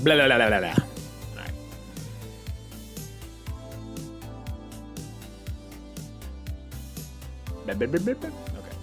Blah, blah, blah, blah, blah. All right. Blah, blah, blah, blah, blah. Okay.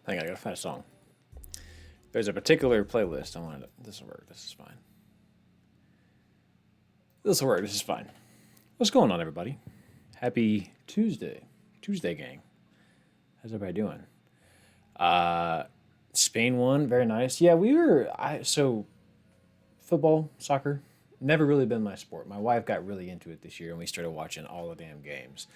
Hang on, I gotta find a song. There's a particular playlist I wanted to. This will work. This is fine. This will work. This is fine. What's going on, everybody? Happy Tuesday. Tuesday, gang. How's everybody doing? Spain won. Very nice. Yeah, so football, soccer, never really been my sport. My wife got really into it this year, and we started watching all the damn games.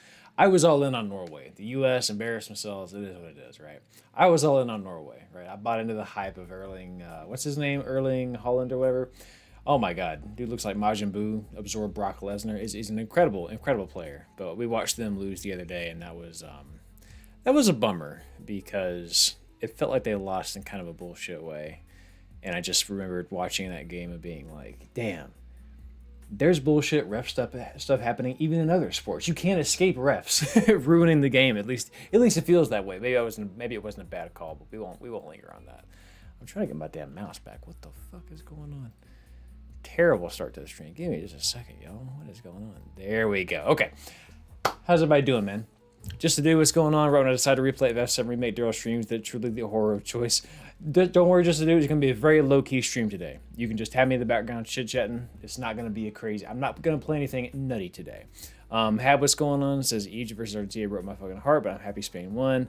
I was all in on Norway. The U.S. embarrassed themselves. It is what it is, right? I was all in on Norway, right? I bought into the hype of Erling, what's his name? Erling Holland or whatever. Oh my God, dude looks like Majin Buu absorbed Brock Lesnar. Is an incredible player. But we watched them lose the other day, and that was a bummer because it felt like they lost in kind of a bullshit way. And I just remembered watching that game and being like, damn, there's bullshit ref stuff happening even in other sports. You can't escape refs ruining the game. At least it feels that way. Maybe it wasn't a bad call, but we won't linger on that. I'm trying to get my damn mouse back. What the fuck is going on? Terrible start to the stream. Give me just a second, yo. What is going on? There we go. Okay. How's everybody doing, man? Just to do what's going on, right when I decided to replay F7 Remake Daryl streams, that truly the horror of choice. Don't worry, just to do, it's going to be a very low-key stream today. You can just have me in the background chit-chatting. It's not going to be a crazy... I'm not going to play anything nutty today. Have what's going on. It says Egypt versus Argentina broke my fucking heart, but I'm happy Spain won.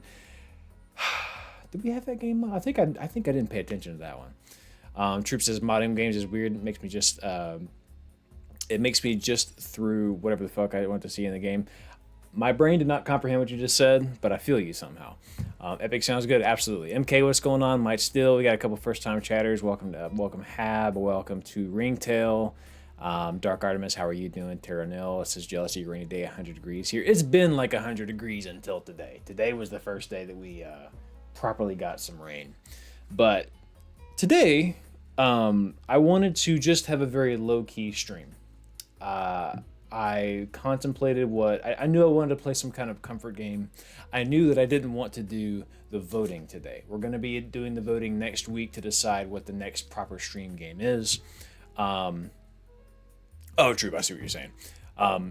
Did we have that game? I think I didn't pay attention to that one. Troop says modding games is weird. It makes me just through whatever the fuck I want to see in the game. My brain did not comprehend what you just said, but I feel you somehow. Epic sounds good, absolutely. MK, what's going on? Might still. We got a couple first-time chatters. Welcome Hab. Welcome to Ringtail. Dark Artemis, how are you doing? Terranil, it says jealousy, rainy day, 100 degrees here. It's been like 100 degrees until today. Today was the first day that we properly got some rain. But today, I wanted to just have a very low-key stream. I contemplated I knew I wanted to play some kind of comfort game. I knew that I didn't want to do the voting today. We're going to be doing the voting next week to decide what the next proper stream game is. Oh, true. I see what you're saying.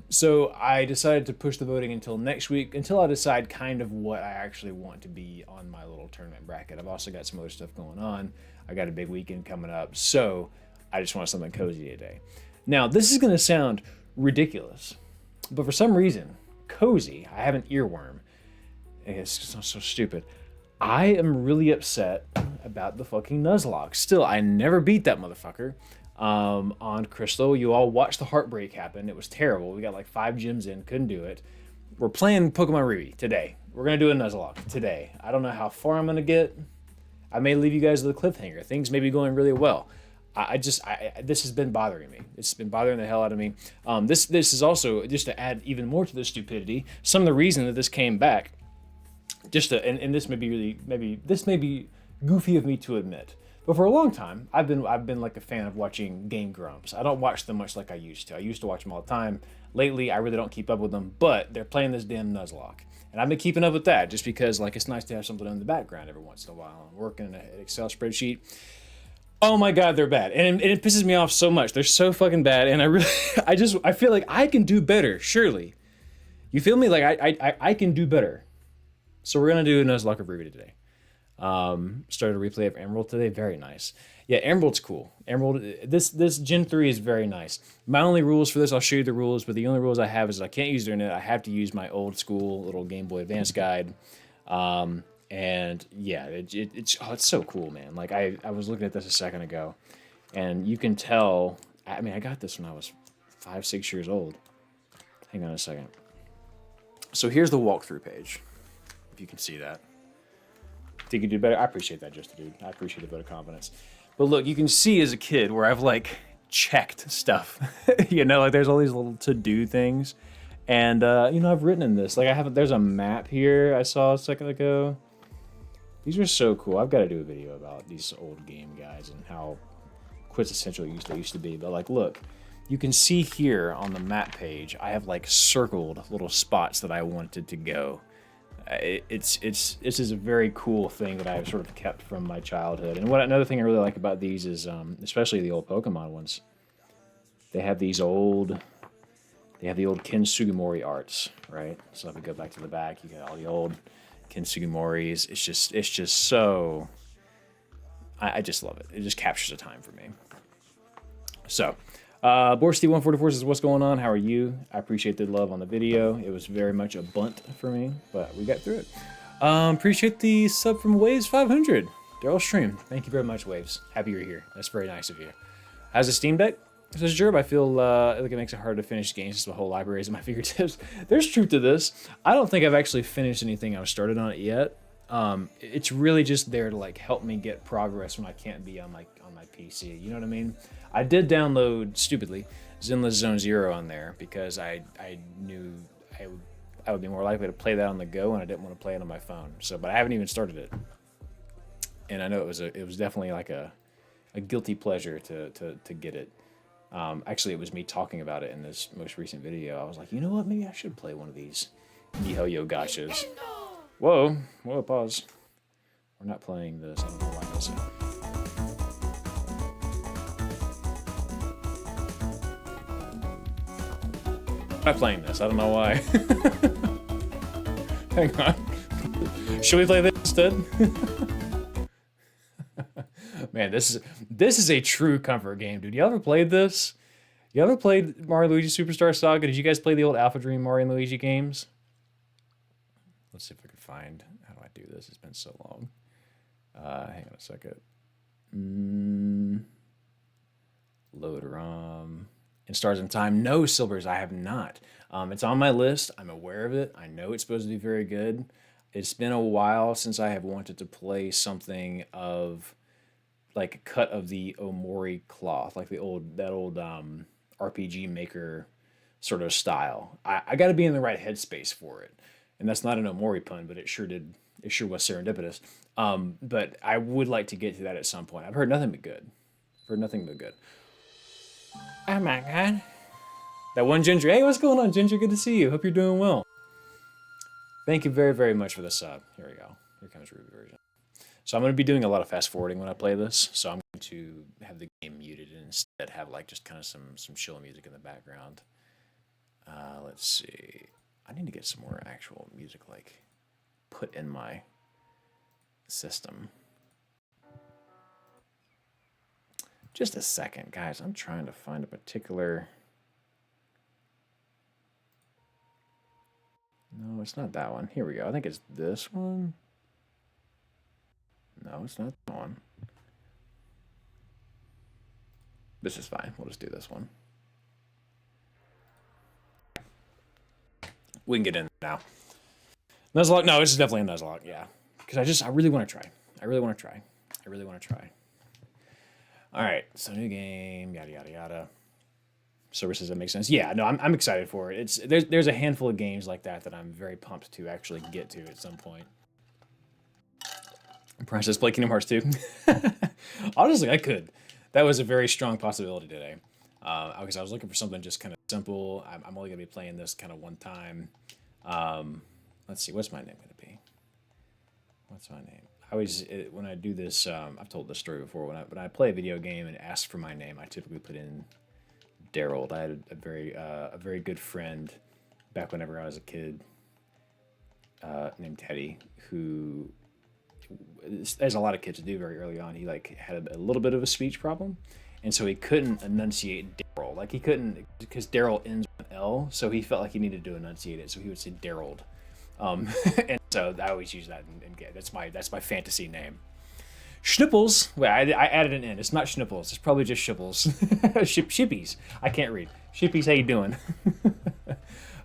So I decided to push the voting until next week, until I decide kind of what I actually want to be on my little tournament bracket. I've also got some other stuff going on. I got a big weekend coming up, so I just want something cozy today. Now, this is going to sound ridiculous, but for some reason, cozy, I have an earworm. It's so stupid. I am really upset about the fucking Nuzlocke. Still, I never beat that motherfucker. On Crystal, you all watched the heartbreak happen. It was terrible. We got like 5 gyms in, couldn't do it. We're playing Pokemon Ruby today. We're gonna do a Nuzlocke today. I don't know how far I'm gonna get. I may leave you guys with a cliffhanger. Things may be going really well. This has been bothering me. It's been bothering the hell out of me. This is also, just to add even more to the stupidity, some of the reason that this came back, and this may be goofy of me to admit, but for a long time, I've been like a fan of watching Game Grumps. I don't watch them much like I used to. I used to watch them all the time. Lately, I really don't keep up with them, but they're playing this damn Nuzlocke. And I've been keeping up with that just because, like, it's nice to have something in the background every once in a while. I'm working in an Excel spreadsheet. Oh my God, they're bad. And it pisses me off so much. They're so fucking bad. And I feel like I can do better, surely. You feel me? Like, I can do better. So we're going to do a Nuzlocke of Ruby today. Started a replay of Emerald today. Very nice. Yeah, Emerald's cool. Emerald, this Gen 3 is very nice. My only rules for this, I'll show you the rules, but the only rules I have is I can't use the internet. I have to use my old school little Game Boy Advance guide. And yeah, it's so cool, man. Like I was looking at this a second ago, and you can tell, I mean, I got this when I was 5, 6 years old. Hang on a second. So here's the walkthrough page, if you can see that. Think you do better? I appreciate that, just dude. I appreciate a bit of confidence. But look, you can see as a kid where I've like checked stuff. You know, like there's all these little to-do things. And you know, I've written in this. Like there's a map here I saw a second ago. These are so cool. I've got to do a video about these old game guys and how quintessential they used to be. But like, look, you can see here on the map page, I have like circled little spots that I wanted to go. This is a very cool thing that I've sort of kept from my childhood. And another thing I really like about these is, especially the old Pokemon ones, they have the old Ken Sugimori arts, right? So if we go back to the back, you got all the old Ken Sugimoris. It's just so, I just love it. It just captures the time for me. So, Borsty144 says, what's going on? How are you? I appreciate the love on the video. It was very much a bunt for me, but we got through it. Appreciate the sub from Waves500. Daryl stream. Thank you very much, Waves. Happy you're here. That's very nice of you. How's the Steam Deck? Says Jerb, I feel like it makes it hard to finish games since the whole library is at my fingertips. There's truth to this. I don't think I've actually finished anything I've started on it yet. It's really just there to like help me get progress when I can't be on my PC. You know what I mean? I did download, stupidly, Zenless Zone Zero on there because I knew I would be more likely to play that on the go, and I didn't want to play it on my phone. So, but I haven't even started it, and I know it was definitely like a guilty pleasure to get it. Actually, it was me talking about it in this most recent video. I was like, you know what? Maybe I should play one of these Mihoyo Gachas. Whoa, pause. We're not playing this. I don't know why I said. I'm not playing this. I don't know why. Hang on. Should we play this instead? Man, this is a true comfort game, dude. You ever played this? You ever played Mario Luigi Superstar Saga? Did you guys play the old Alpha Dream Mario and Luigi games? Let's see if I can find how do I do this. It's been so long. Hang on a second. Load ROM. In Stars in Time. No, Silvers, I have not. It's on my list. I'm aware of it. I know it's supposed to be very good. It's been a while since I have wanted to play something of like cut of the Omori cloth, like that old RPG Maker sort of style. I got to be in the right headspace for it, and that's not an Omori pun, but it sure did It sure was serendipitous. But I would like to get to that at some point. I've heard nothing but good. Heard nothing but good. Oh my god. That one Ginger. Hey, what's going on, Ginger? Good to see you. Hope you're doing well. Thank you very, very much for the sub. Here we go. Here comes Ruby version. So I'm going to be doing a lot of fast forwarding when I play this. So I'm going to have the game muted and instead have like just kind of some chill music in the background. Let's see. I need to get some more actual music like put in my system. Just a second, guys. I'm trying to find a particular... No, it's not that one. Here we go. I think it's this one. No, it's not that one. This is fine. We'll just do this one. We can get in now. Nuzlocke? No, this is definitely a Nuzlocke, yeah. Because I really want to try. I really want to try. All right, so new game, yada, yada, yada. Services that make sense. Yeah, no, I'm excited for it. There's a handful of games like that I'm very pumped to actually get to at some point. Princess play Kingdom Hearts 2. Honestly, I could. That was a very strong possibility today. Because I was looking for something just kind of simple. I'm only going to be playing this kind of one time. Let's see, what's my name going to be? What's my name? When I do this, I've told this story before. When I play a video game and ask for my name, I typically put in Daryl. I had a very good friend back whenever I was a kid named Teddy, who, as a lot of kids do very early on, he like had a little bit of a speech problem, and so he couldn't enunciate Daryl. Like he couldn't, because Daryl ends with an L, so he felt like he needed to enunciate it, so he would say Daryl. And so I always use that and get that's my fantasy name. Schnipples. Wait, I added an N. It's not Schnipples. It's probably just Shipples. Shippies. I can't read. Shippies, how you doing?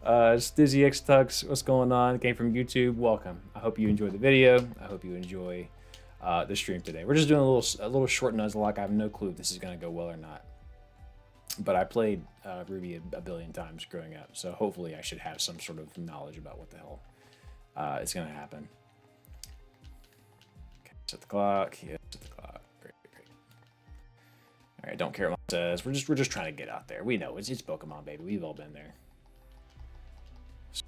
Stizzy X Tux, what's going on? Came from YouTube. Welcome. I hope you enjoyed the video. I hope you enjoy the stream today. We're just doing a little short Nuzlocke. I have no clue if this is going to go well or not. But I played Ruby a billion times growing up, so hopefully I should have some sort of knowledge about what the hell is going to happen. Okay, set the clock. Yeah, set the clock. Great. All right, don't care what it says. We're just trying to get out there. We know it's Pokemon, baby. We've all been there.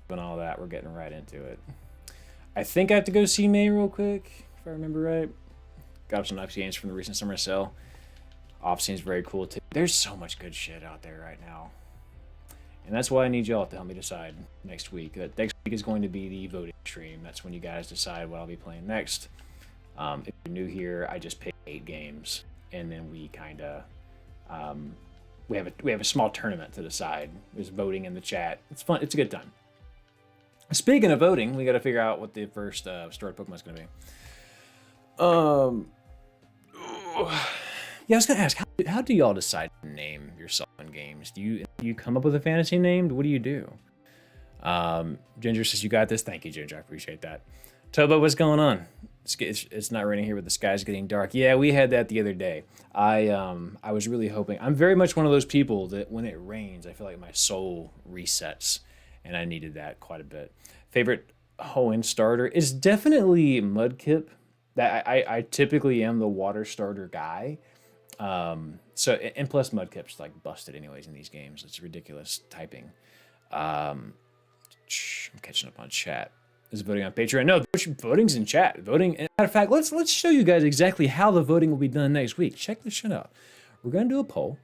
And all that, we're getting right into it. I think I have to go see May real quick, if I remember right. Got up some nice games from the recent summer sale. Off scene's very cool too. There's so much good shit out there right now. And that's why I need y'all to help me decide next week. Next week is going to be the voting stream. That's when you guys decide what I'll be playing next. If you're new here, I just pick 8 games, and then we kind of we have a small tournament to decide. There's voting in the chat. It's fun. It's a good time. Speaking of voting, we got to figure out what the first stored Pokemon is going to be. Yeah, I was going to ask, how do y'all decide to name yourself in games? Do you come up with a fantasy name? What do you do? Ginger says, you got this. Thank you, Ginger. I appreciate that. Tobo, what's going on? It's not raining here, but the sky's getting dark. Yeah, we had that the other day. I was really hoping. I'm very much one of those people that when it rains, I feel like my soul resets, and I needed that quite a bit. Favorite Hoenn starter is definitely Mudkip. That I typically am the water starter guy. So and plus Mudkip's like busted anyways in these games. It's ridiculous typing. I'm catching up on chat. Is voting on Patreon? No, voting's in chat. Voting. Matter of fact, let's show you guys exactly how the voting will be done next week. Check this shit out. We're gonna do a poll.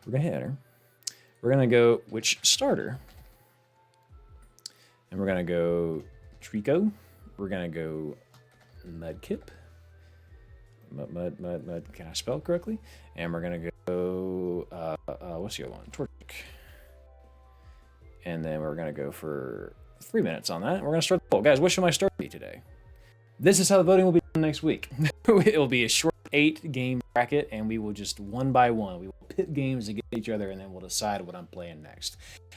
We're gonna hit enter. We're gonna go which starter, and we're gonna go Trico. We're gonna go Mudkip. Mud. Can I spell correctly? And we're gonna go. What's the other one? Torchic. And then we're gonna go for 3 minutes on that. We're gonna start the poll, guys. What should my start be today? This is how the voting will be done next week. It will be a short 8-game bracket, and we will just one by one. We will pit games against each other, and then we'll decide what I'm playing next.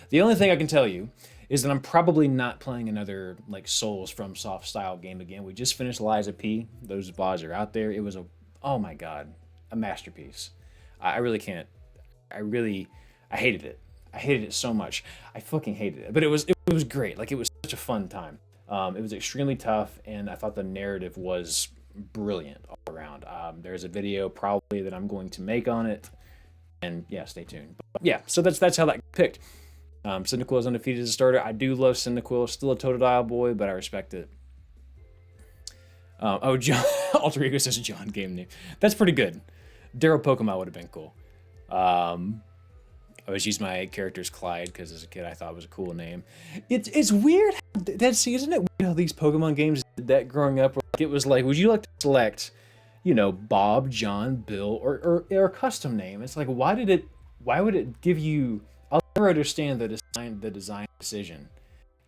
The only thing I can tell you is that I'm probably not playing another like Souls from Soft style game again. We just finished Liza P. Those VODs are out there. It was oh my god, a masterpiece. I really can't. I hated it. I hated it so much. I fucking hated it. But it was great. Like it was such a fun time. It was extremely tough, and I thought the narrative was brilliant all around. There's a video probably that I'm going to make on it, and yeah, stay tuned. But yeah, so that's how that got picked. Cyndaquil is undefeated as a starter. I do love Cyndaquil. Still a Totodile boy, but I respect it. Oh, John Alter Ego says John game name. That's pretty good. Daryl Pokemon would have been cool. I always use my character's Clyde because as a kid I thought it was a cool name. It's weird. Isn't it weird how these Pokemon games did that growing up? It was like, would you like to select, Bob, John, Bill, or a custom name? It's like, why would it give you? I'll never understand the design decision.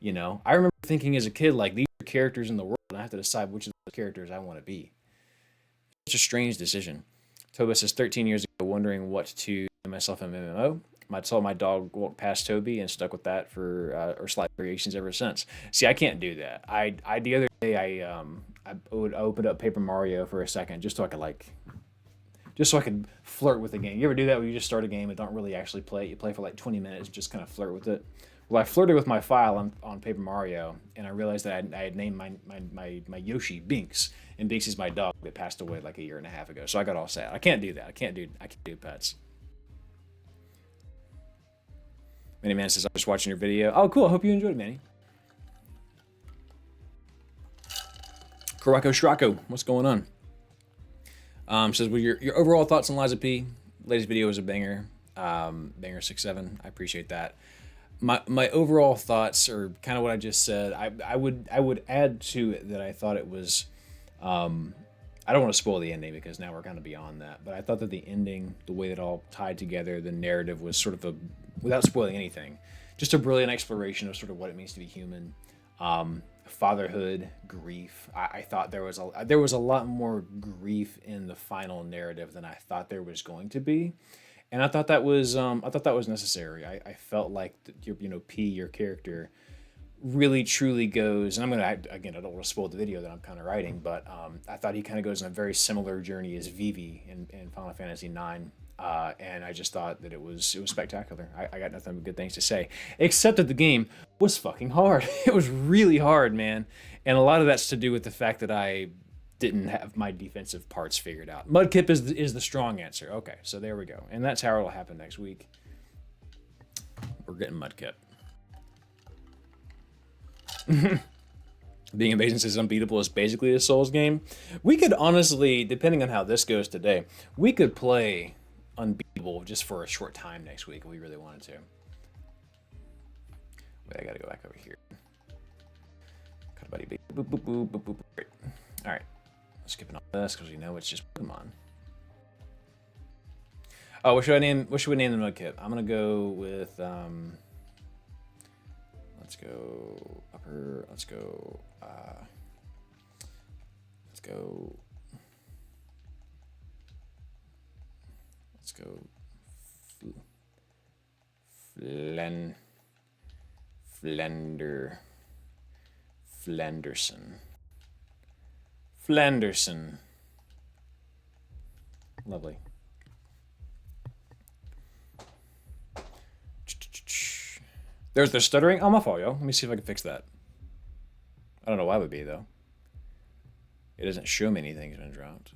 I remember thinking as a kid, like, these are characters in the world, and I have to decide which of those characters I want to be. It's a strange decision. Toba says 13 years ago, wondering what to do myself in MMO. I saw my dog walk past Toby and stuck with that for or slight variations ever since. See, I can't do that. I the other day I would open up Paper Mario for a second just so I could flirt with the game. You ever do that where you just start a game and don't really actually play it? You play for like 20 minutes and just kind of flirt with it. Well, I flirted with my file on Paper Mario, and I realized that I had named my Yoshi Binks, and Binks is my dog that passed away like a year and a half ago. So I got all sad. I can't do that. I can't do pets. Manny Man says, I was just watching your video. Oh, cool. I hope you enjoyed it, Manny. Karako Shrako, what's going on? Says, well, your overall thoughts on Liza P. Latest video was a banger. Banger 6-7. I appreciate that. My overall thoughts are kind of what I just said. I would add to it that I thought it was. I don't want to spoil the ending because now we're kind of beyond that. But I thought that the ending, the way it all tied together, the narrative was sort of without spoiling anything, just a brilliant exploration of sort of what it means to be human. Fatherhood, grief. I thought there was a lot more grief in the final narrative than I thought there was going to be, and I thought that was necessary. I felt like your character really truly goes, and I don't want to spoil the video that I'm kind of writing, but I thought he kind of goes on a very similar journey as Vivi in Final Fantasy IX. And I just thought that it was spectacular. I got nothing but good things to say, except that the game was fucking hard. It was really hard, man. And a lot of that's to do with the fact that I didn't have my defensive parts figured out. Mudkip is the strong answer. Okay, so there we go. And that's how it'll happen next week. We're getting Mudkip. Being Amazing says Unbeatable is basically a Souls game. We could honestly, depending on how this goes today, we could play Unbeatable just for a short time next week if we really wanted to. Wait, I gotta go back over here. Cut buddy, boop, boop, boop, boop, boop, boop. Great. All right, skipping all this because we know it's just Pokemon. Oh, what should we name the Mudkip? I'm gonna go with let's go upper. Let's go. Let's go Flenderson. Lovely. There's the stuttering. Oh, my fault, yo. Let me see if I can fix that. I don't know why it would be, though. It doesn't show me anything's been dropped.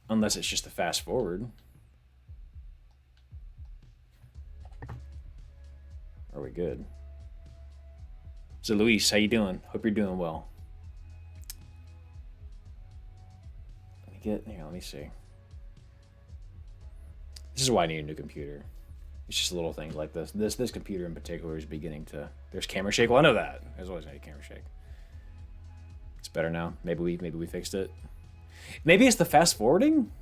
Unless it's just a fast forward. Are we good? So Luis, how you doing? Hope you're doing well. Let me see. This is why I need a new computer. It's just little things like this. This computer in particular is beginning to. There's camera shake. Well, I know that. There's always gonna be camera shake. It's better now. Maybe we fixed it. Maybe it's the fast forwarding.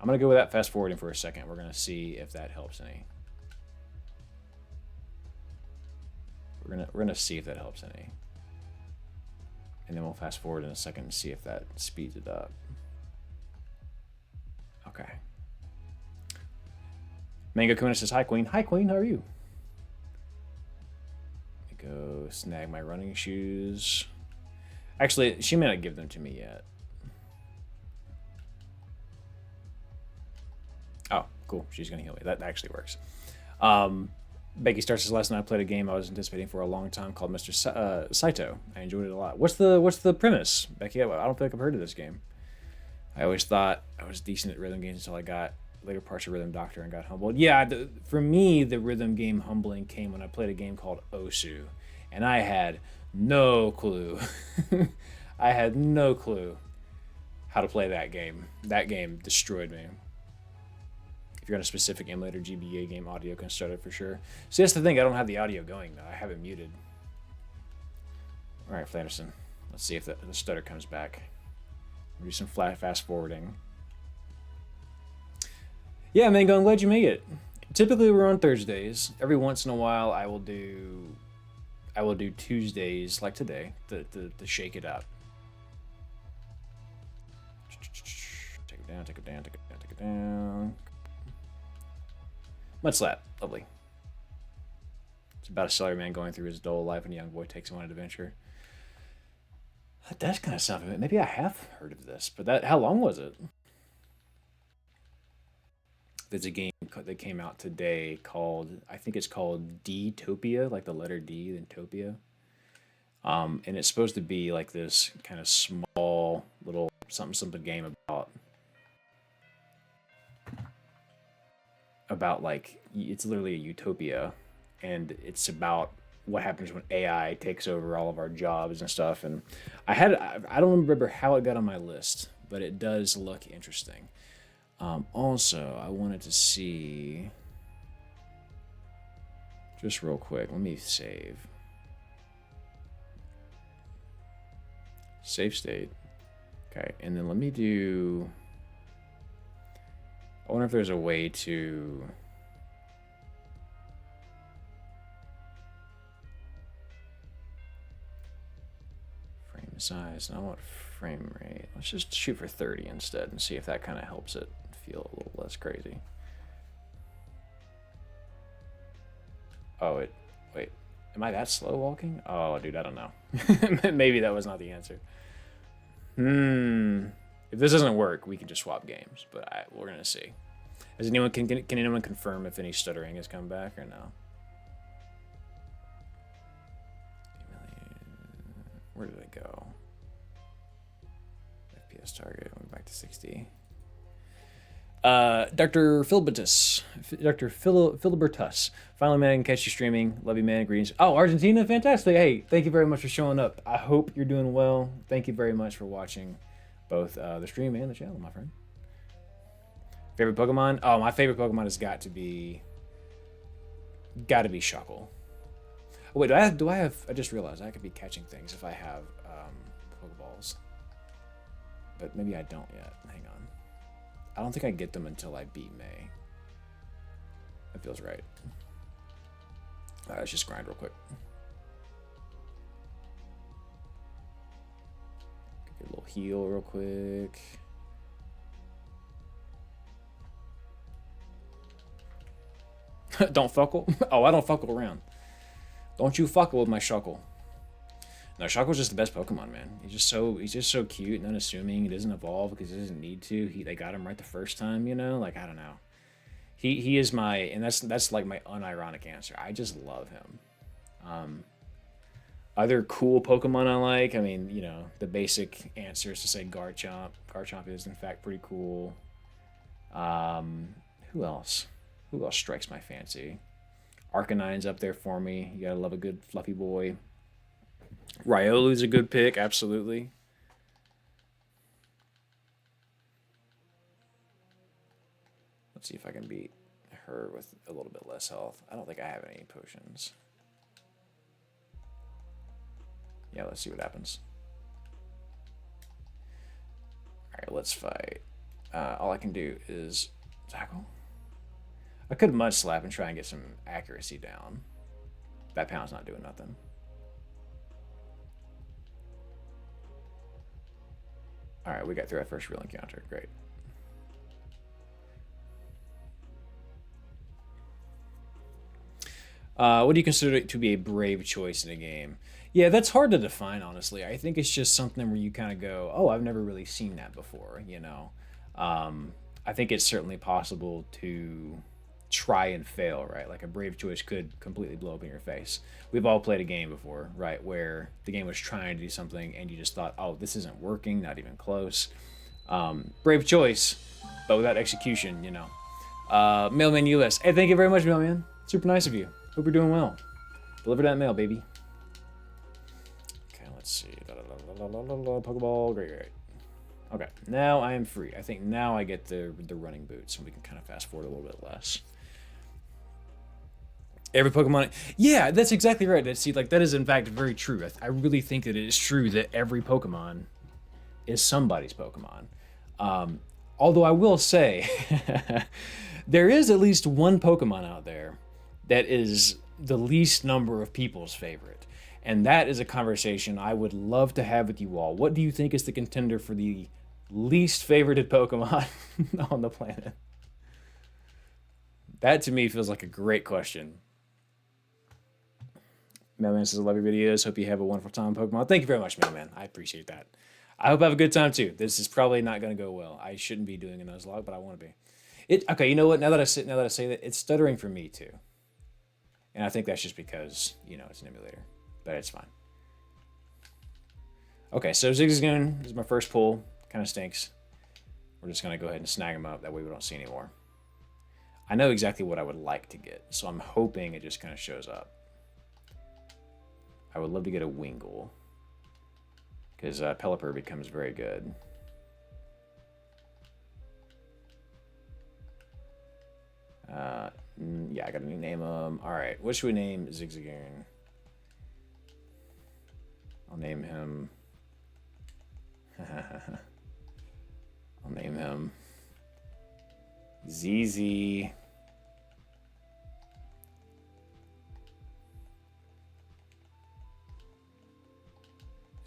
I'm gonna go with that fast forwarding for a second. We're gonna see if that helps any. We're gonna see if that helps any. And then we'll fast forward in a second and see if that speeds it up. Okay. Mango Kuna says, hi, Queen. Hi, Queen. How are you? Let me go snag my running shoes. Actually, she may not give them to me yet. Oh, cool. She's going to heal me. That actually works. Becky starts his lesson. I played a game I was anticipating for a long time called Mr. Saito. I enjoyed it a lot. What's the premise, Becky? I don't think I've heard of this game. I always thought I was decent at rhythm games until I got later parts of Rhythm Doctor and got humbled. Yeah, for me, the rhythm game humbling came when I played a game called Osu, and I had no clue. I had no clue how to play that game. That game destroyed me. If you're on a specific emulator GBA game, audio can start it for sure. See, that's the thing. I don't have the audio going, though. I have it muted. All right, Flanderson. Let's see if the stutter comes back. Do some fast forwarding. Yeah, Mango, I'm glad you made it. Typically, we're on Thursdays. Every once in a while, I will do Tuesdays, like today, to shake it up. Take it down, take it down, take it down, take it down. Mud slap, lovely. It's about a salaryman going through his dull life and a young boy takes him on an adventure. That does kind of sound familiar. Maybe I have heard of this, but how long was it? There's a game that came out today called, I think it's called D-topia, like the letter D, then Topia. And it's supposed to be like this kind of small little something game about like, it's literally a utopia, and it's about what happens when AI takes over all of our jobs and stuff. And I don't remember how it got on my list, but it does look interesting. Also, I wanted to see, just real quick, let me save state. Okay, and then let me do, I wonder if there's a way to frame size. And I want frame rate. Let's just shoot for 30 instead and see if that kind of helps it feel a little less crazy. Oh, wait. Am I that slow walking? Oh, dude, I don't know. Maybe that was not the answer. If this doesn't work, we can just swap games, but we're gonna see. Can anyone confirm if any stuttering has come back or no? Where did it go? FPS target, went back to 60. Dr. Filibertus. Finally, man, I can catch you streaming. Love you, man. Greetings. Oh, Argentina, fantastic. Hey, thank you very much for showing up. I hope you're doing well. Thank you very much for watching both the stream and the channel, my friend. Favorite Pokemon? Oh, my favorite Pokemon has got to be Shuckle. Oh, wait, do I have? I just realized I could be catching things if I have Pokeballs, but maybe I don't yet. Hang on. I don't think I get them until I beat May. That feels right. All right, let's just grind real quick. Get a little heal real quick. Don't fuckle? Oh, I don't fuckle around. Don't you fuckle with my Shuckle. No, Shuckle's just the best Pokemon, man. He's just so cute and unassuming. He doesn't evolve because he doesn't need to. They got him right the first time, you know? Like, I don't know. He is my, and that's like my unironic answer. I just love him. Other cool Pokemon I like, I mean, you know, the basic answer is to say Garchomp. Garchomp is, in fact, pretty cool. Who else? Who else strikes my fancy? Arcanine's up there for me. You gotta love a good fluffy boy. Riolu's a good pick, absolutely. Let's see if I can beat her with a little bit less health. I don't think I have any potions. Yeah, let's see what happens. Alright, let's fight. All I can do is tackle. I could mud slap and try and get some accuracy down. That pound's not doing nothing. Alright, we got through our first real encounter. Great. What do you consider to be a brave choice in a game? Yeah, that's hard to define, honestly. I think it's just something where you kind of go, oh, I've never really seen that before, you know? I think it's certainly possible to try and fail, right? Like a brave choice could completely blow up in your face. We've all played a game before, right, where the game was trying to do something and you just thought, oh, this isn't working, not even close. Brave choice, but without execution, you know. Mailman US. Hey, thank you very much, Mailman. Super nice of you. Hope you're doing well. Deliver that mail, baby. Okay, let's see. Pokeball. Great. Okay, now I am free. I think now I get the running boots, and we can kind of fast forward a little bit less. Every Pokemon... Yeah, that's exactly right. See, like, that is, in fact, very true. I really think that it is true that every Pokemon is somebody's Pokemon. Although I will say, there is at least one Pokemon out there that is the least number of people's favorite. And that is a conversation I would love to have with you all. What do you think is the contender for the least favorited Pokemon on the planet? That to me feels like a great question. Mailman says, I love your videos. Hope you have a wonderful time, Pokemon. Thank you very much, Mailman. I appreciate that. I hope I have a good time too. This is probably not going to go well. I shouldn't be doing a Nuzlocke, but I want to be. Okay, you know what? Now that I say that, it's stuttering for me too. And I think that's just because, you know, it's an emulator. But it's fine. Okay, so Zigzagoon is my first pull. Kind of stinks. We're just going to go ahead and snag him up. That way we don't see anymore. I know exactly what I would like to get, so I'm hoping it just kind of shows up. I would love to get a Wingull, because Pelipper becomes very good. Yeah, I got to name him. All right, what should we name Zigzagoon? I'll name him... I'll name him... ZZ...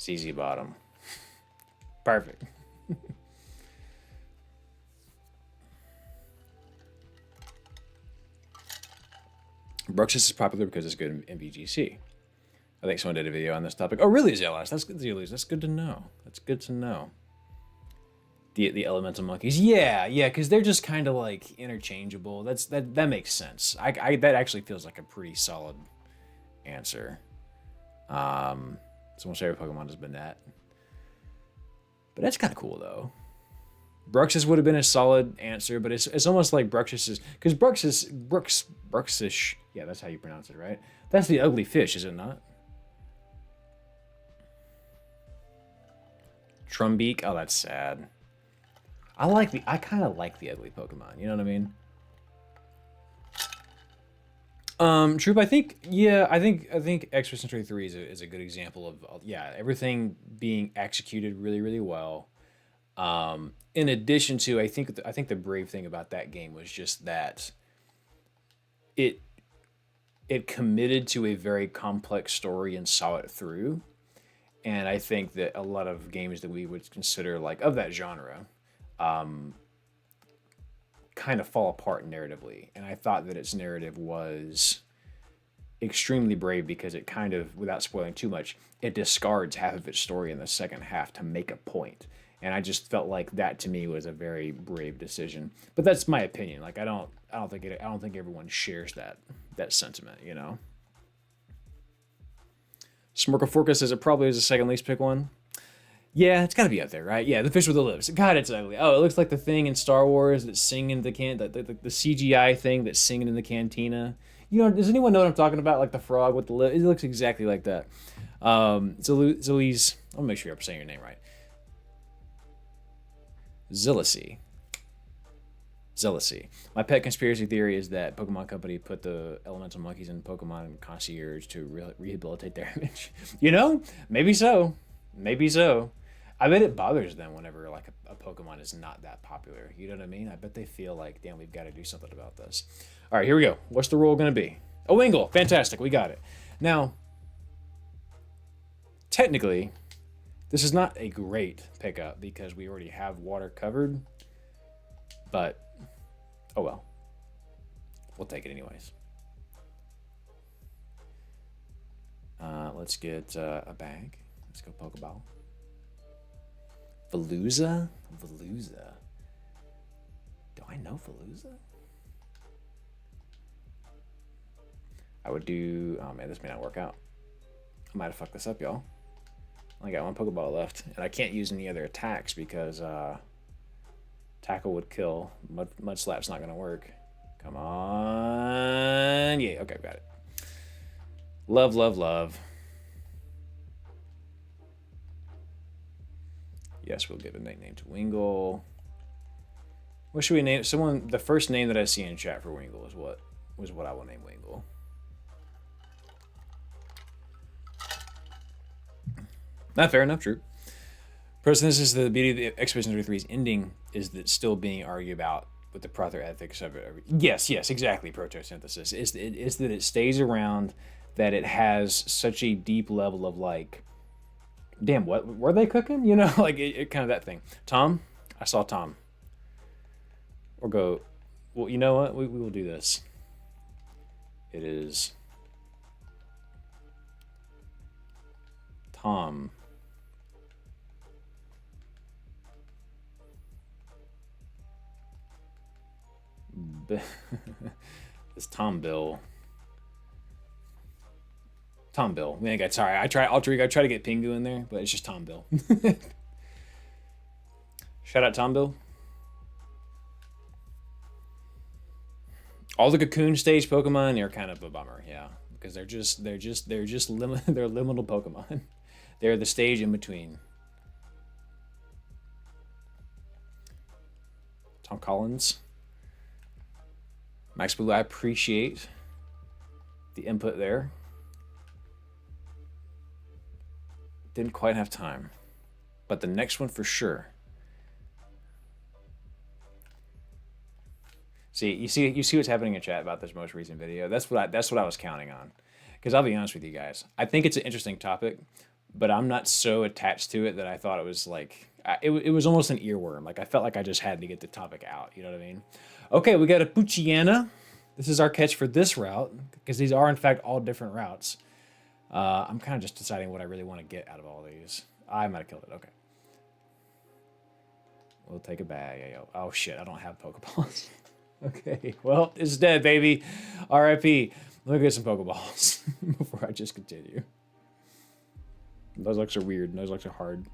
ZZ Bottom. Perfect. Bruxus is popular because it's good in VGC. I think someone did a video on this topic. Oh, really, ZLS? That's good, ZLS. That's good to know. That's good to know. The elemental monkeys. Yeah, because they're just kind of like interchangeable. That makes sense. That actually feels like a pretty solid answer. Someone's favorite Pokemon has been that. But that's kind of cool, though. Bruxus would have been a solid answer, but it's almost like Bruxus is... Because Bruxish... Yeah, that's how you pronounce it, right? That's the ugly fish, is it not? Trumbeak? Oh, that's sad. I kind of like the ugly Pokemon, you know what I mean? Troop, I think Extrasensory 3 is a good example of everything being executed really, really well. In addition to, I think the brave thing about that game was just that it committed to a very complex story and saw it through. And I think that a lot of games that we would consider like of that genre kind of fall apart narratively. And I thought that its narrative was extremely brave because it kind of, without spoiling too much, it discards half of its story in the second half to make a point. And I just felt like that to me was a very brave decision. But that's my opinion. Like I don't think everyone shares that sentiment, you know. Smorkaforka says it probably is the second least pick one. Yeah, it's got to be up there, right? Yeah, the fish with the lips. God, it's ugly. Oh, it looks like the thing in Star Wars that's singing the CGI thing that's singing in the cantina. You know, does anyone know what I'm talking about? Like the frog with the lip. It looks exactly like that. Zillies. I'll make sure I'm saying your name right. Zillicy. My pet conspiracy theory is that Pokemon Company put the elemental monkeys in Pokemon Concierge to rehabilitate their image. You know, maybe so. I bet it bothers them whenever like a Pokemon is not that popular. You know what I mean? I bet they feel like, damn, we've got to do something about this. All right, here we go. What's the roll going to be? A Wingull. Fantastic. We got it. Now, technically, this is not a great pickup because we already have water covered. But, oh well. We'll take it anyways. Let's get a bag. Let's go Pokeball. Veluza? Do I know Veluza? I would do... Oh, man, this may not work out. I might have fucked this up, y'all. I only got one Pokeball left. And I can't use any other attacks because Tackle would kill. Mud Slap's not going to work. Come on. Yeah, okay, got it. Love, love, love. Yes, we'll give a nickname to Wingull. What should we name? Someone, the first name that I see in chat for Wingull is what I will name Wingull. Not fair enough, true. Person, this is the beauty of the Expedition 33's ending is that still being argued about with the proper ethics of it. Yes, exactly, Protosynthesis. Is that it stays around, that it has such a deep level of like, damn, what were they cooking? You know, like it kind of that thing. Tom? I saw Tom. Or go, well, you know what? We will do this. It is Tom. It's Tom Bill. Tom Bill. Man, sorry. I try alter ego. I try to get Pingu in there, but it's just Tom Bill. Shout out Tom Bill. All the Cocoon stage Pokemon are kind of a bummer, yeah, because they're liminal Pokemon. They're the stage in between. Tom Collins. Max Blue, I appreciate the input there. Didn't quite have time, but the next one for sure. See, you see what's happening in chat about this most recent video. That's what I was counting on. Because I'll be honest with you guys, I think it's an interesting topic, but I'm not so attached to it that I thought it was like it was almost an earworm. Like I felt like I just had to get the topic out. You know what I mean? Okay, we got a Poochyena. This is our catch for this route because these are in fact all different routes. I'm kind of just deciding what I really want to get out of all these. I might have killed it. Okay. We'll take a bag. Oh shit, I don't have Pokeballs. Okay, well, it's dead, baby. R.I.P. Let me get some Pokeballs before I just continue. Those looks are weird. Those looks are hard.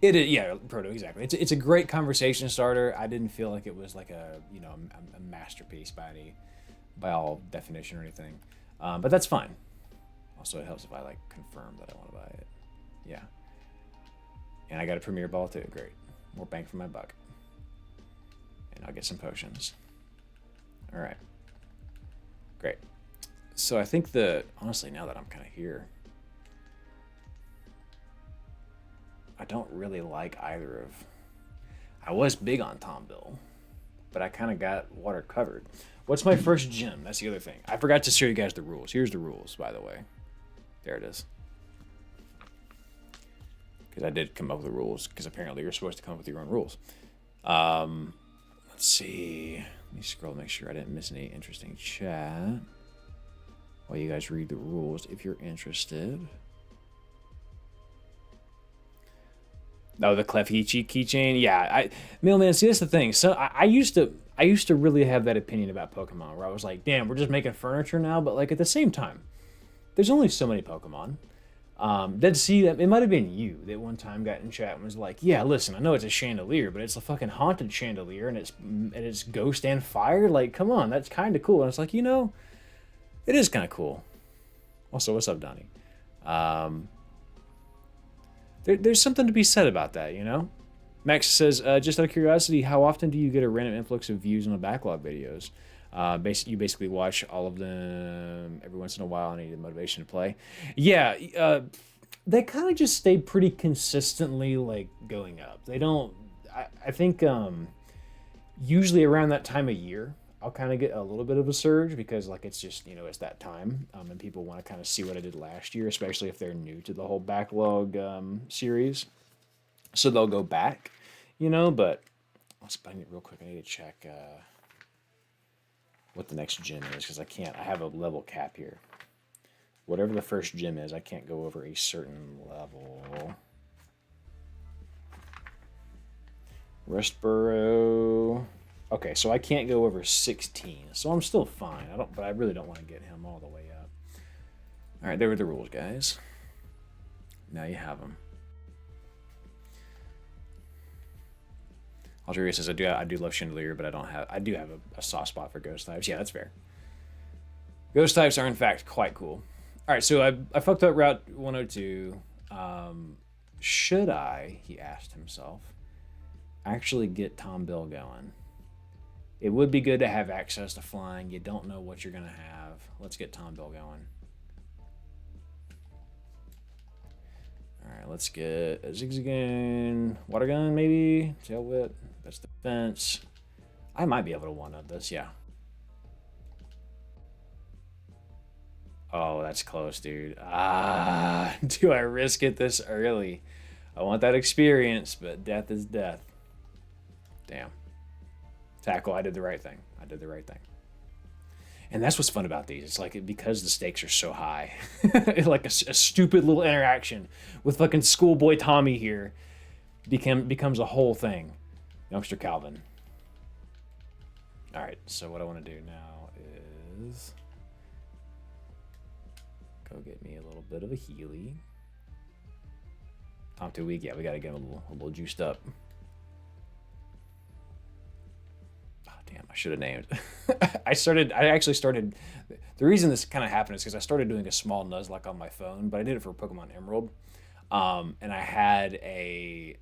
It is, yeah, Proto, exactly. It's a great conversation starter. I didn't feel like it was like a masterpiece by all definition or anything, but that's fine. Also, it helps if I like confirm that I want to buy it. Yeah, and I got a Premier Ball too. Great, more bang for my buck. And I'll get some potions. All right, great. So I think honestly, now that I'm kind of here, I don't really like either of... I was big on Tom Bill, but I kind of got water covered. What's my first gym? That's the other thing. I forgot to show you guys the rules. Here's the rules, by the way. There it is. Because I did come up with the rules, because apparently you're supposed to come up with your own rules. Let's see. Let me scroll, make sure I didn't miss any interesting chat while you guys read the rules, if you're interested. Oh, the Clefairy keychain. Yeah, Mailman. See, that's the thing. So I used to really have that opinion about Pokemon, where I was like, damn, we're just making furniture now. But like at the same time, there's only so many Pokemon. It might have been you that one time got in chat and was like, yeah, listen, I know it's a chandelier, but it's a fucking haunted chandelier, and it's ghost and fire. Like, come on, that's kind of cool. And it's like, it is kind of cool. Also, what's up, Donnie? There's something to be said about that, Max says, just out of curiosity, how often do you get a random influx of views on the backlog videos? You basically watch all of them every once in a while and need the motivation to play. Yeah, they kind of just stay pretty consistently, like, going up. They don't... I think usually around that time of year, I'll kind of get a little bit of a surge because, like, it's just, it's that time. And people want to kind of see what I did last year, especially if they're new to the whole backlog series. So they'll go back, but let's find it real quick. I need to check what the next gym is because I have a level cap here. Whatever the first gym is, I can't go over a certain level. Restboro. Okay, so I can't go over 16. So I'm still fine. But I really don't want to get him all the way up. All right, there were the rules, guys. Now you have them. Algeria says I do love Chandelier, but I do have a soft spot for ghost types. Yeah, that's fair. Ghost types are in fact quite cool. All right, so I fucked up Route 102. Should I, he asked himself, actually get Tom Bill going? It would be good to have access to flying. You don't know what you're going to have. Let's get Tom Bill going. All right, let's get a zigzagoon, water gun maybe, tail whip. That's defense. I might be able to one-up this, yeah. Oh, that's close, dude. Ah, do I risk it this early? I want that experience, but death is death. Damn. Tackle, I did the right thing. I did the right thing. And that's what's fun about these. It's like, because the stakes are so high, like a stupid little interaction with fucking schoolboy Tommy here becomes a whole thing. Youngster Calvin. All right, so what I want to do now is go get me a little bit of a Healy. Tom too weak. Yeah, we got to get him a little juiced up. Damn, I should have named. I actually started. The reason this kind of happened is because I started doing a small Nuzlocke on my phone, but I did it for Pokemon Emerald, and I had a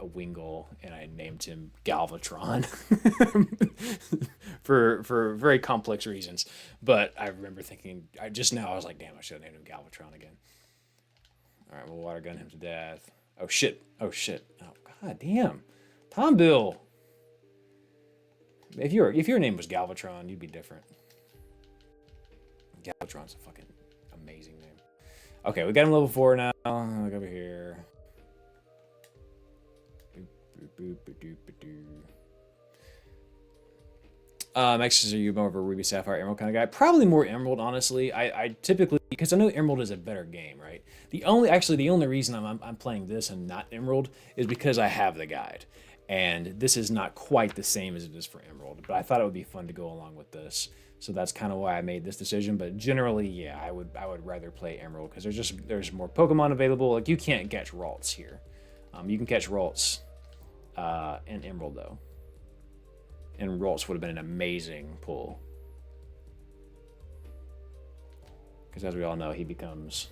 Wingull, and I named him Galvatron for very complex reasons. But I remember thinking, I was like, damn, I should have named him Galvatron again. All right, we'll water gun him to death. Oh shit! Oh shit! Oh god damn! Tom Bill. If your name was Galvatron, you'd be different. Galvatron's a fucking amazing name. Okay, we got him level 4 now. Look over here. Maxes, are you more of a Ruby, Sapphire, Emerald kind of guy? Probably more Emerald, honestly. I typically, because I know Emerald is a better game, right? The only reason I'm playing this and not Emerald is because I have the guide. And this is not quite the same as it is for Emerald, but I thought it would be fun to go along with this. So that's kind of why I made this decision. But generally, yeah, I would rather play Emerald because there's more Pokemon available. Like, you can't catch Ralts here. You can catch Ralts in Emerald though. And Ralts would have been an amazing pull. Because as we all know, he becomes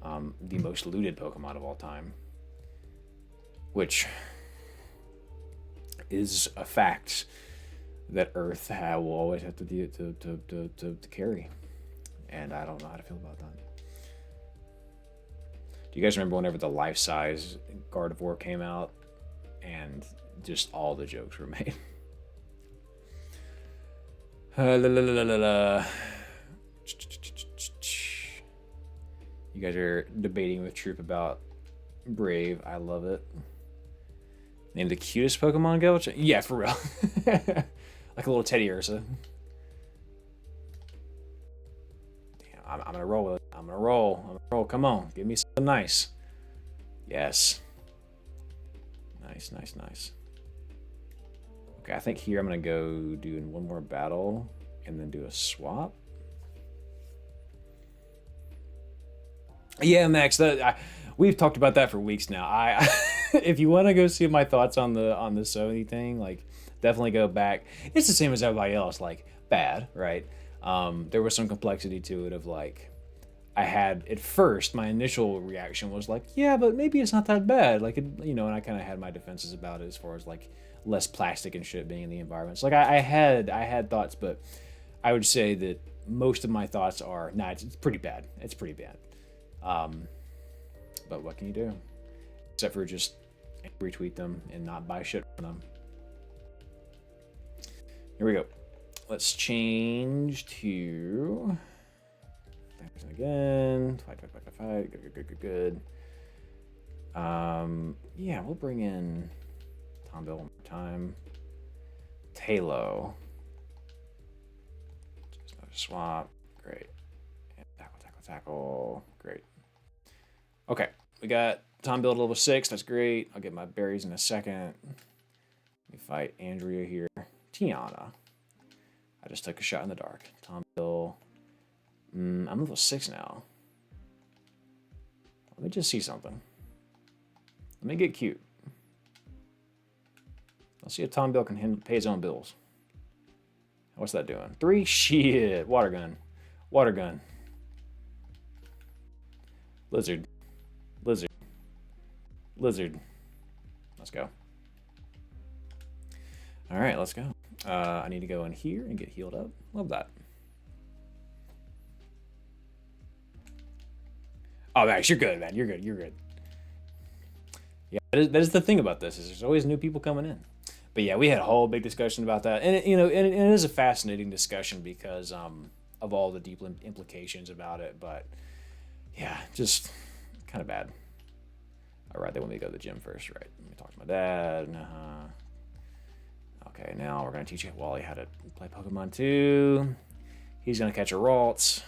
the most looted Pokemon of all time. Which is a fact that Earth will always have to carry. And I don't know how to feel about that. Do you guys remember whenever the life-size Gardevoir came out? And just all the jokes were made. You guys are debating with Troop about Brave. I love it. Name the cutest Pokemon go? Yeah, for real. Like a little Teddy Ursa. Damn, I'm gonna roll with it. I'm gonna roll. Come on, give me something nice. Yes. Nice. Okay, I think here I'm gonna go do one more battle and then do a swap. Yeah, Max, we've talked about that for weeks now. If you want to go see my thoughts on the Sony thing, like, definitely go back. It's the same as everybody else, like, bad, right? There was some complexity to it of, like, I had, at first, my initial reaction was like, yeah, but maybe it's not that bad. Like, and I kind of had my defenses about it as far as, like, less plastic and shit being in the environment. So, like, I had thoughts, but I would say that most of my thoughts are, nah, it's pretty bad. It's pretty bad. But what can you do? Except for just retweet them and not buy shit from them. Here we go. Let's change to... Again. Fight. Good. Yeah, we'll bring in Tom Bill one more time. Talo. Just another swap. Great. And tackle. Great. Okay, we got Tom Bill at level 6. That's great. I'll get my berries in a second. We fight Andrea here. Tiana. I just took a shot in the dark. Tom Bill. I'm level 6 now. Let me just see something. Let me get cute. Let's see if Tom Bill can pay his own bills. What's that doing? 3? Shit. Water gun. Water gun. Lizard. Lizard. Lizard. Let's go. All right, let's go. I need to go in here and get healed up. Love that. Oh, Max, you're good, man. You're good. You're good. Yeah, that is the thing about this, is there's always new people coming in. But yeah, we had a whole big discussion about that, and it is a fascinating discussion because of all the deep implications about it. But yeah, just kind of bad. All right, they want me to go to the gym first, right? Let me talk to my dad. Okay, now we're gonna teach Wally how to play Pokemon too. He's gonna catch a Ralts.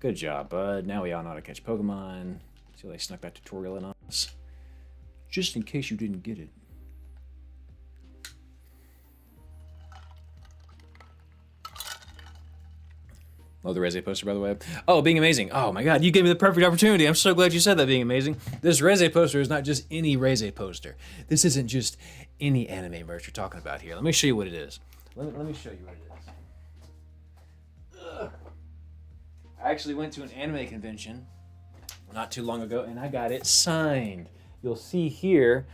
Good job, bud. Now we all know how to catch Pokemon. See, they snuck that tutorial in on us. Just in case you didn't get it. Love the Reze poster, by the way. Oh, being amazing. Oh my god, you gave me the perfect opportunity. I'm so glad you said that, being amazing. This Reze poster is not just any Reze poster. This isn't just any anime merch you're talking about here. Let me show you what it is. Let me show you what it is. Ugh. I actually went to an anime convention not too long ago, and I got it signed. You'll see here,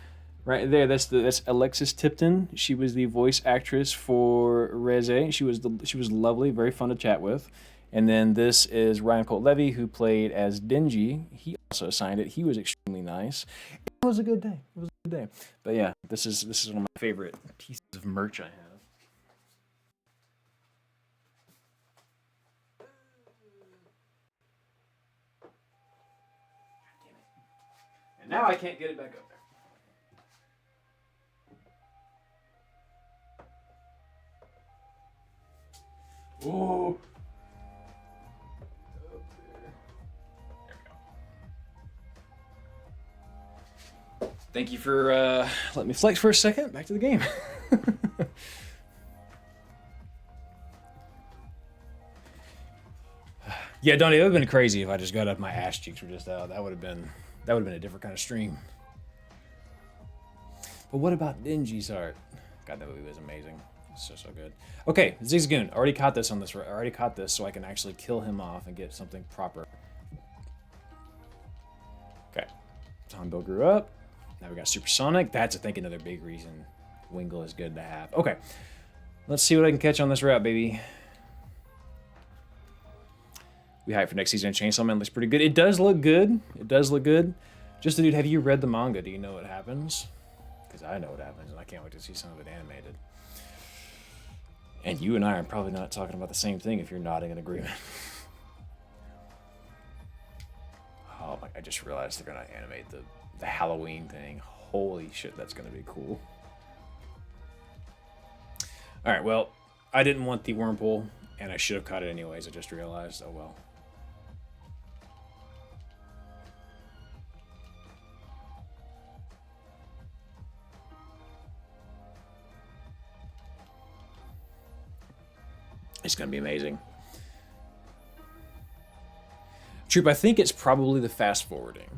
right there. That's Alexis Tipton. She was the voice actress for Reze. She was lovely, very fun to chat with. And then this is Ryan Colt Levy, who played as Denji. He also signed it. He was extremely nice. It was a good day. It was a good day. But yeah, this is one of my favorite pieces of merch I have. And now I can't get it back up there. Ooh. Thank you for letting me flex for a second. Back to the game. Yeah, Donnie, it would have been crazy if I just got up, my ass cheeks were just out. That would have been a different kind of stream. But what about Denji's art? God, that movie was amazing. So good. Okay, Zigzagoon. Already caught this on this. I already caught this, so I can actually kill him off and get something proper. Okay. Tom Bill grew up. Now we got Supersonic. That's, I think, another big reason Wingull is good to have. Okay. Let's see what I can catch on this route, baby. We hype for next season. Chainsaw Man looks pretty good. It does look good. It does look good. Just a dude, have you read the manga? Do you know what happens? Because I know what happens, and I can't wait to see some of it animated. And you and I are probably not talking about the same thing if you're nodding in agreement. Oh my, I just realized they're going to animate the Halloween thing. Holy shit, that's going to be cool. All right, well, I didn't want the Wurmple, and I should have caught it anyways. I just realized. Oh well. It's going to be amazing. Troop, I think it's probably the fast forwarding.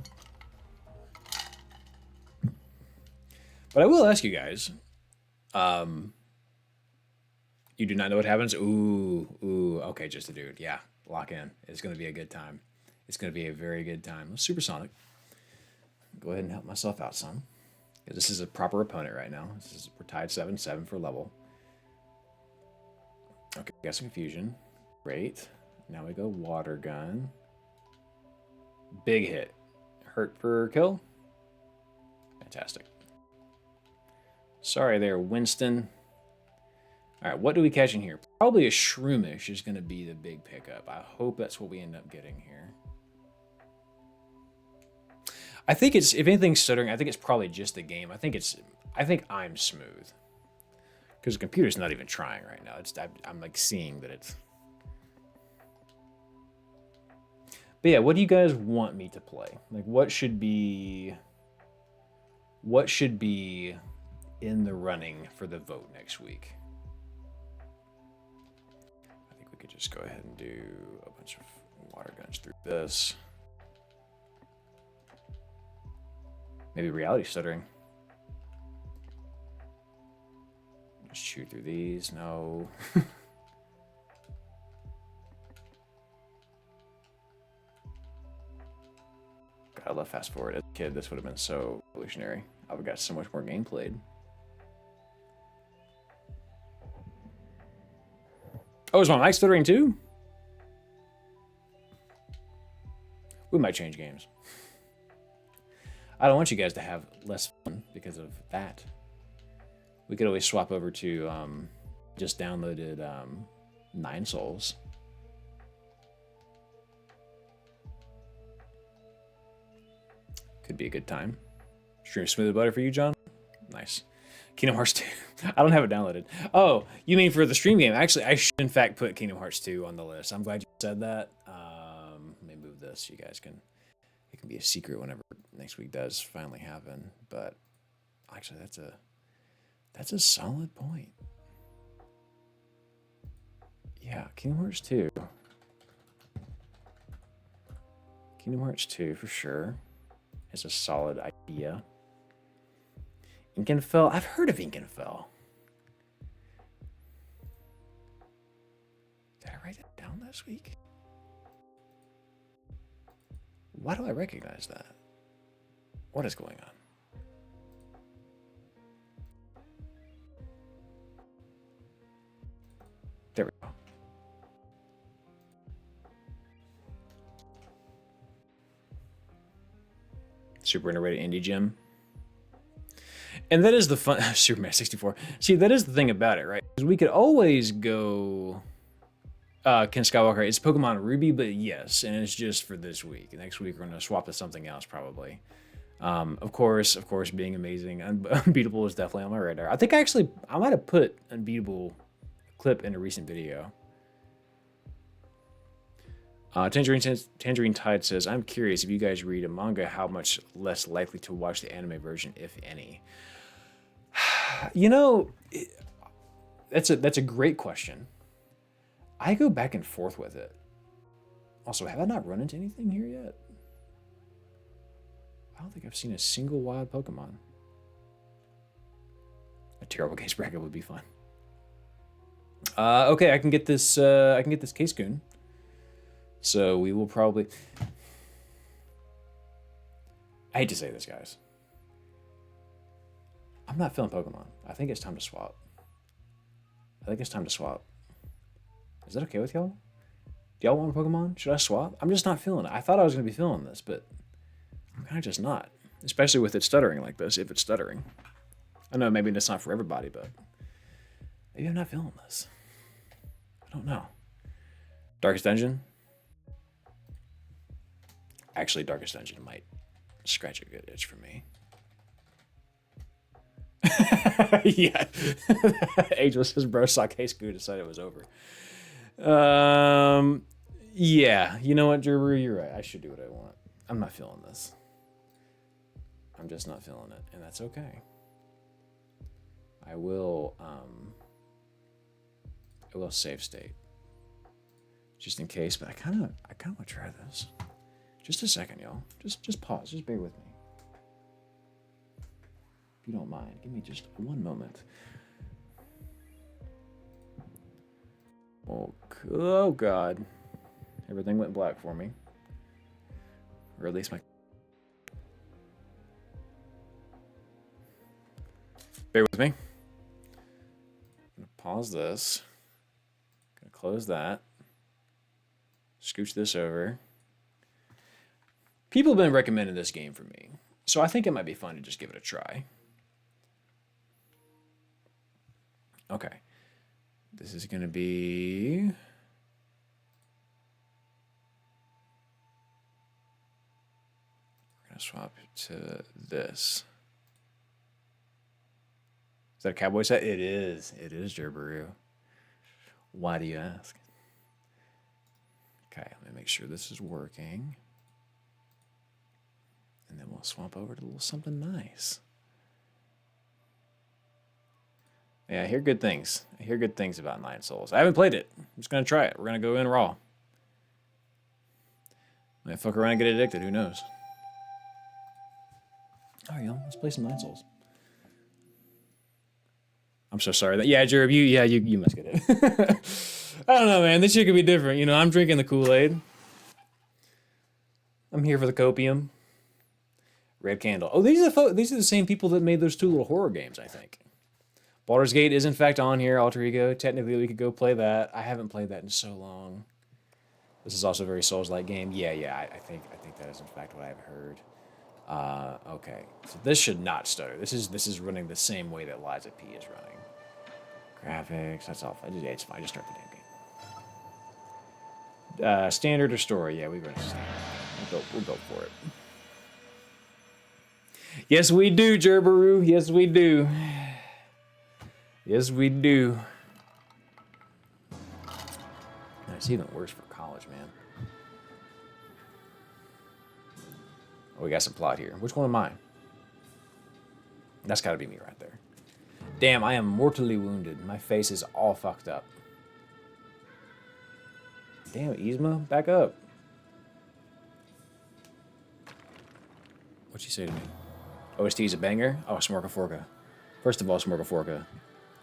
But I will ask you guys, you do not know what happens? Ooh, okay, just a dude. Yeah, lock in. It's going to be a good time. It's going to be a very good time. Let's Supersonic. Go ahead and help myself out some. This is a proper opponent right now. We're tied 7-7 for level. Okay, got some confusion. Great. Now we go water gun. Big hit. Hurt for kill. Fantastic. Sorry there, Winston. All right, what do we catch in here? Probably a Shroomish is going to be the big pickup. I hope that's what we end up getting here. I think it's, if anything's stuttering, I think it's probably just the game. I think I'm smooth. Because the computer's not even trying right now. I'm like seeing that it's... But yeah, what do you guys want me to play? Like, what should be in the running for the vote next week. I think we could just go ahead and do a bunch of water guns through this. Maybe reality stuttering. Just shoot through these. No. God, I love fast forward. As a kid, this would have been so revolutionary. I would have got so much more game played. Oh, is my mic stuttering too? We might change games. I don't want you guys to have less fun because of that. We could always swap over to just downloaded 9 Souls. Could be a good time. Stream Smooth Butter for you, John? Nice. Kingdom Hearts 2. I don't have it downloaded. Oh, you mean for the stream game? Actually, I should in fact put Kingdom Hearts 2 on the list. I'm glad you said that. Let me move this. You guys can... It can be a secret whenever next week does finally happen. But actually, that's a solid point. Yeah, Kingdom Hearts 2. Kingdom Hearts 2 for sure is a solid idea. Inkenfell. I've heard of Inkenfell. Did I write it down this week? Why do I recognize that? What is going on? There we go. Super underrated indie gem. And that is the fun. Superman 64. See, that is the thing about it, right? Because we could always go Ken Skywalker. It's Pokemon Ruby, but yes, and it's just for this week. Next week we're going to swap to something else probably. Of course, being amazing. Unbeatable is definitely on my radar. I think I might have put Unbeatable clip in a recent video. Tangerine Tide says, I'm curious if you guys read a manga, how much less likely to watch the anime version, if any? You know, that's a great question. I go back and forth with it. Also, have I not run into anything here yet? I don't think I've seen a single wild Pokemon. A terrible case bracket would be fun. Okay, I can get this case goon. So we will probably... I hate to say this, guys. I'm not feeling Pokemon. I think it's time to swap. Is that okay with y'all? Do y'all want a Pokemon? Should I swap? I'm just not feeling it. I thought I was going to be feeling this, but I'm kind of just not. Especially with it stuttering like this, if it's stuttering. I know maybe it's not for everybody, but maybe I'm not feeling this. I don't know. Darkest Dungeon? Actually, Darkest Dungeon might scratch a good itch for me. Yeah. Ageless says, bro, saw case good, decided it was over. Yeah. You know what, Drew? You're right. I should do what I want. I'm not feeling this. I'm just not feeling it, and that's okay. I will save state. Just in case, but I kinda want to try this. Just a second, y'all. Just pause. Just bear with me. If you don't mind, give me just one moment. Oh God. Everything went black for me. Or at least my... Bear with me. I'm gonna pause this. Gonna close that. Scooch this over. People have been recommending this game for me, so I think it might be fun to just give it a try. Okay. This is gonna be... We're gonna swap to this. Is that a cowboy set? It is. It is Gerberu. Why do you ask? Okay, let me make sure this is working. And then we'll swap over to a little something nice. Yeah, I hear good things. I hear good things about Nine Souls. I haven't played it. I'm just gonna try it. We're gonna go in raw. Might fuck around and get addicted. Who knows? All right, y'all. Let's play some Nine Souls. I'm so sorry that. Yeah, Jerb, you must get it. I don't know, man. This shit could be different. You know, I'm drinking the Kool-Aid. I'm here for the copium. Red Candle. Oh, these are the same people that made those two little horror games, I think. Baldur's Gate is in fact on here. Alter Ego. Technically, we could go play that. I haven't played that in so long. This is also a very Souls-like game. Yeah. I think that is in fact what I've heard. Okay, so this should not stutter. This is running the same way that Liza P is running. Graphics, that's all. It's fine. Just start the damn game. Standard or story? Yeah, we run standard. We'll go for it. Yes, we do, Gerberoo. Yes, we do. Yes, we do. It's even worse for college, man. Oh, we got some plot here. Which one am I? That's got to be me right there. Damn, I am mortally wounded. My face is all fucked up. Damn, Yzma, back up. What'd she say to me? OST is a banger? Oh, Smorkaforka. First of all, Smorkaforka.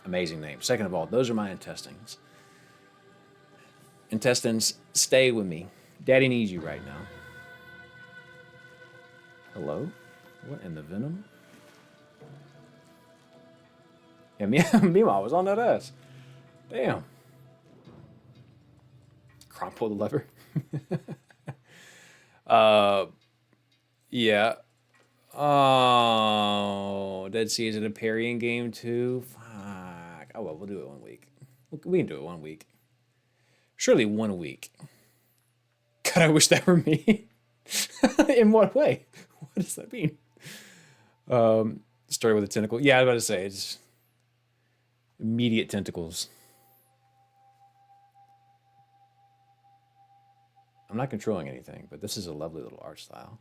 Amazing name. Second of all, those are my intestines. Intestines, stay with me. Daddy needs you right now. Hello? What in the venom? Yeah, Mima was on that ass. Damn. Crom pulled the lever. Yeah. Oh, Dead Sea, is it a parrying game too? Fuck. Oh well, we'll do it 1 week. We can do it 1 week. Surely 1 week. God, I wish that were me. In what way? What does that mean? Started with a tentacle. Yeah, I was about to say it's immediate tentacles. I'm not controlling anything, but this is a lovely little art style.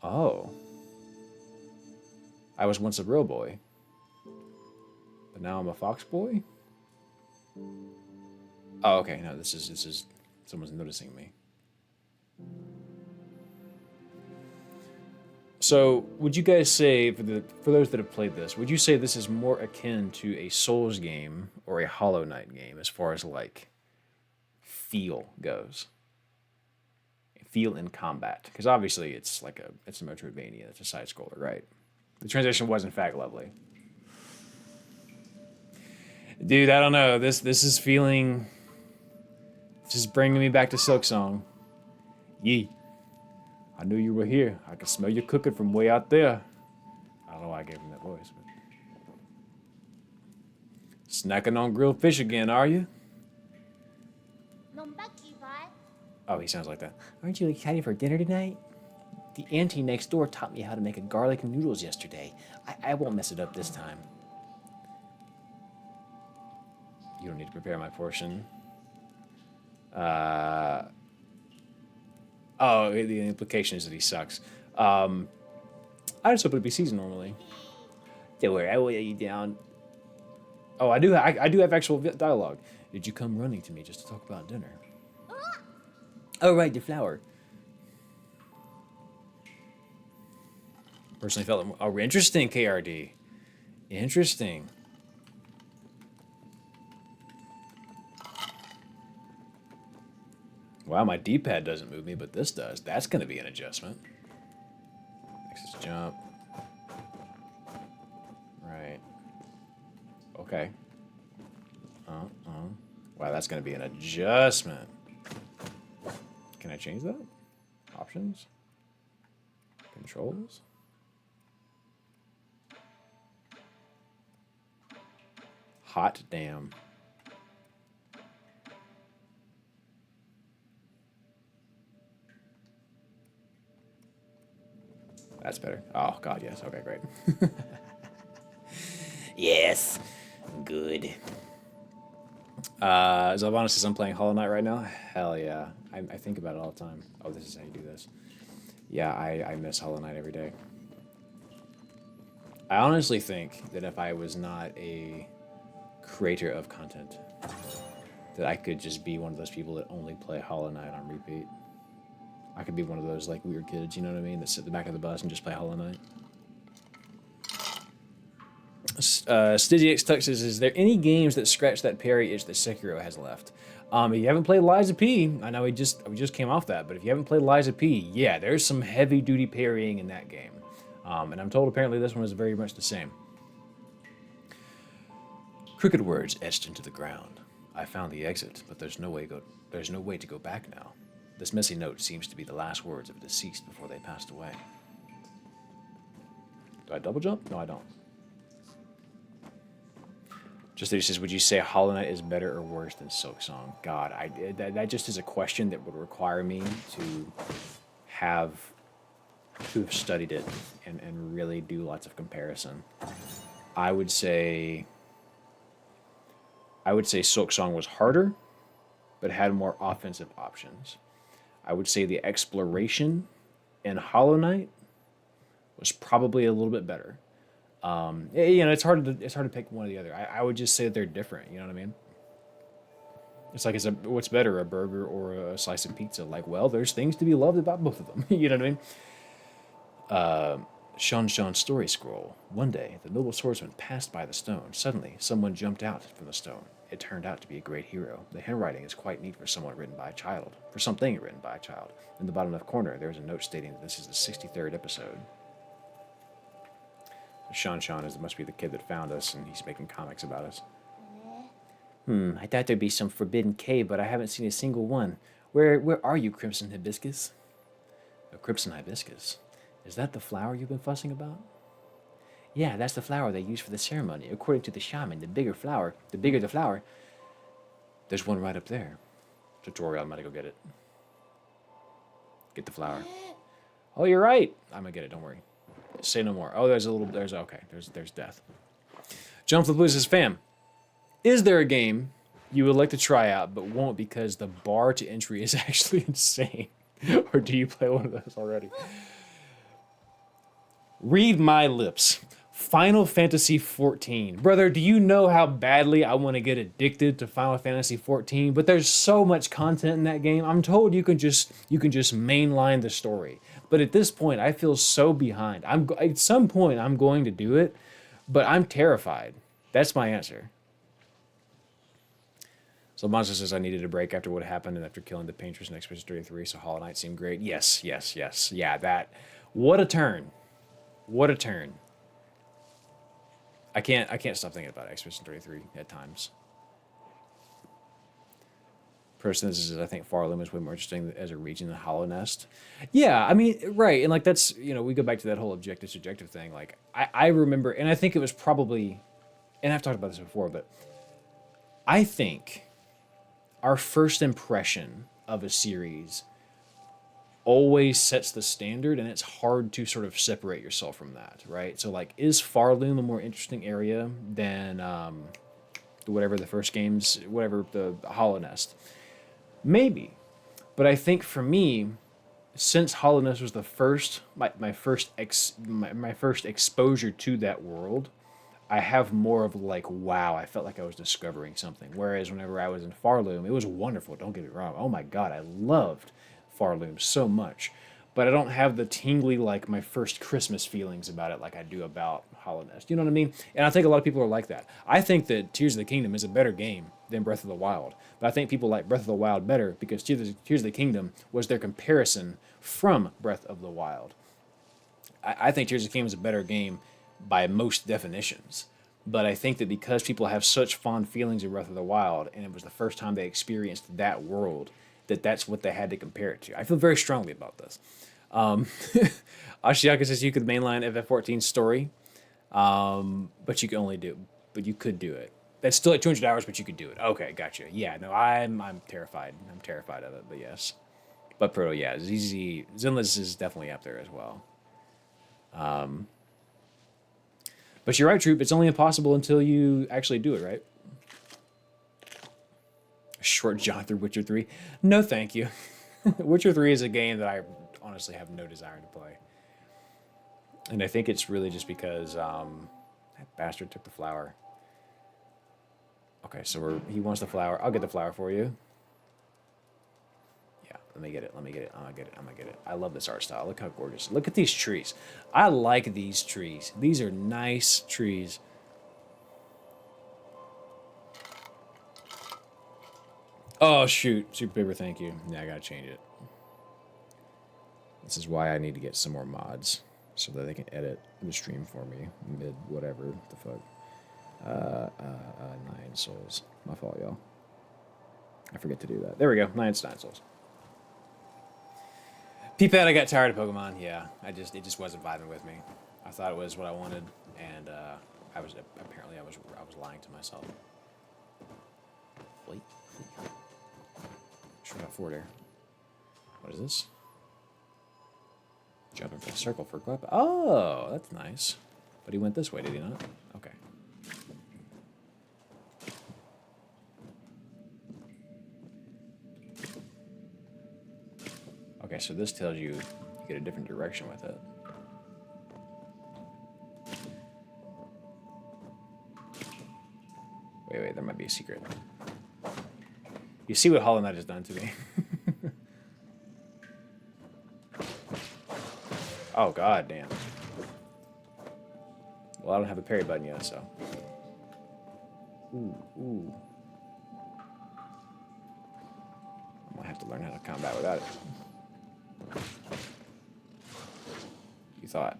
Oh. I was once a real boy. But now I'm a fox boy? Oh, okay. No, this is someone's noticing me. So, would you guys say, for those that have played this, would you say this is more akin to a Souls game or a Hollow Knight game as far as like feel goes? Feel in combat, because obviously it's a Metroidvania, it's a side scroller, right? The transition was in fact lovely. Dude, I don't know. This is feeling. This is bringing me back to Silksong. Yee. I knew you were here. I could smell you cooking from way out there. I don't know why I gave him that voice. But... Snacking on grilled fish again, are you? Oh, he sounds like that. Aren't you excited for dinner tonight? The auntie next door taught me how to make a garlic noodles yesterday. I won't mess it up this time. You don't need to prepare my portion. Oh, the implication is that he sucks. I just hope it'd be seasoned normally. Don't worry, I will let you down. Oh, I do have actual dialogue. Did you come running to me just to talk about dinner? Oh, right, the flower. Personally felt it. Oh, interesting, KRD. Interesting. Wow, my D-pad doesn't move me, but this does. That's going to be an adjustment. Next is jump. Right. Okay. Wow, that's going to be an adjustment. Can I change that? Options? Controls? Hot damn. That's better. Oh, God, yes. Okay, great. Yes. Good. Zalvana says I'm playing Hollow Knight right now. Hell yeah. I think about it all the time. Oh, this is how you do this. Yeah, I miss Hollow Knight every day. I honestly think that if I was not a creator of content, that I could just be one of those people that only play Hollow Knight on repeat. I could be one of those like weird kids, you know what I mean, that sit at the back of the bus and just play Hollow Knight. Stizzyx Tux says, is there any games that scratch that parry itch that Sekiro has left? If you haven't played Lies of P, I know we just came off that, but if you haven't played Lies of P, yeah, there's some heavy duty parrying in that game. And I'm told apparently this one is very much the same. Crooked words etched into the ground. I found the exit, but there's no way to go back now. This messy note seems to be the last words of a deceased before they passed away. Do I double jump? No, I don't. Just that he says, would you say Hollow Knight is better or worse than Silksong? God, that just is a question that would require me to have studied it and really do lots of comparison. I would say Silksong was harder, but had more offensive options. I would say the exploration in Hollow Knight was probably a little bit better. It's hard to pick one or the other. I would just say that they're different. You know what I mean? It's like, what's better, a burger or a slice of pizza? Like, well, there's things to be loved about both of them. You know what I mean? Sean story scroll. One day, the noble swordsman passed by the stone. Suddenly, someone jumped out from the stone. It turned out to be a great hero. The handwriting is quite neat for something written by a child. In the bottom left corner, there is a note stating that this is the 63rd episode. Sean must be the kid that found us, and he's making comics about us. I thought there'd be some forbidden cave, but I haven't seen a single one. Where are you, Crimson Hibiscus? A crimson hibiscus? Is that the flower you've been fussing about? Yeah, that's the flower they use for the ceremony. According to the shaman, the bigger the flower. There's one right up there. Tutorial, I'm gonna go get it. Get the flower. Oh, you're right. I'm gonna get it, don't worry. Say no more. Oh, there's death. Jump the Blues says, fam, is there a game you would like to try out but won't because the bar to entry is actually insane? Or do you play one of those already? Read my lips. Final Fantasy XIV. Brother, do you know how badly I want to get addicted to Final Fantasy XIV? But there's so much content in that game. I'm told you can just mainline the story. But at this point, I feel so behind. At some point, I'm going to do it, but I'm terrified. That's my answer. So Monster says I needed a break after what happened and after killing the Painters in Expedition 33, so Hollow Knight seemed great. Yes. Yeah, that. What a turn. What a turn. I can't stop thinking about Expedition 33 at times. Person says I think Farloom is way more interesting as a region than Hollow Nest. Yeah, I mean, right, and like that's, we go back to that whole objective subjective thing. Like I remember, and I think it was probably, and I've talked about this before, but I think our first impression of a series always sets the standard, and it's hard to sort of separate yourself from that, right? So like, is Farloom a more interesting area than whatever the Hollow Nest? Maybe, but I think for me, since Hollow Nest was the first my first exposure to that world, I have more of like, wow, I felt like I was discovering something. Whereas whenever I was in Farloom, it was wonderful. Don't get me wrong. Oh my God, I loved Farloom so much, but I don't have the tingly, like my first Christmas feelings about it like I do about Hollow Nest. You know what I mean? And I think a lot of people are like that. I think that Tears of the Kingdom is a better game than Breath of the Wild, but I think people like Breath of the Wild better because Tears of the Kingdom was their comparison from Breath of the Wild. I think Tears of the Kingdom is a better game by most definitions. But I think that because people have such fond feelings of Breath of the Wild, and it was the first time they experienced that world, that's what they had to compare it to. I feel very strongly about this. Ashiaka says you could mainline FF14's story, but you could do it. That's still like 200 hours, but you could do it. Okay, gotcha. Yeah, no, I'm terrified. I'm terrified of it, but yes. But Proto, yeah, Zenless is definitely up there as well. But you're right, Troop. It's only impossible until you actually do it, right? A short jaunt through Witcher 3. No, thank you. Witcher 3 is a game that I honestly have no desire to play. And I think it's really just because that bastard took the flower. Okay, so he wants the flower. I'll get the flower for you. Yeah, let me get it. Let me get it. I'm gonna get it. I'm gonna get it. I love this art style. Look how gorgeous. Look at these trees. I like these trees. These are nice trees. Oh, shoot. Super paper, thank you. Yeah, I gotta change it. This is why I need to get some more mods so that they can edit the stream for me mid whatever the fuck. 9 souls. My fault, y'all. I forget to do that. There we go. 9 souls. Peepad, I got tired of Pokemon. Yeah, it just wasn't vibing with me. I thought it was what I wanted, and I was lying to myself. Wait. Sure got forward air. What is this? Jumping for a circle for a weapon. Oh, that's nice. But he went this way, did he not? Okay. Okay, so this tells you get a different direction with it. Wait, there might be a secret. You see what Hollow Knight has done to me. Oh, god damn. Well, I don't have a parry button yet, so. Ooh. I might have to learn how to combat without it. You thought.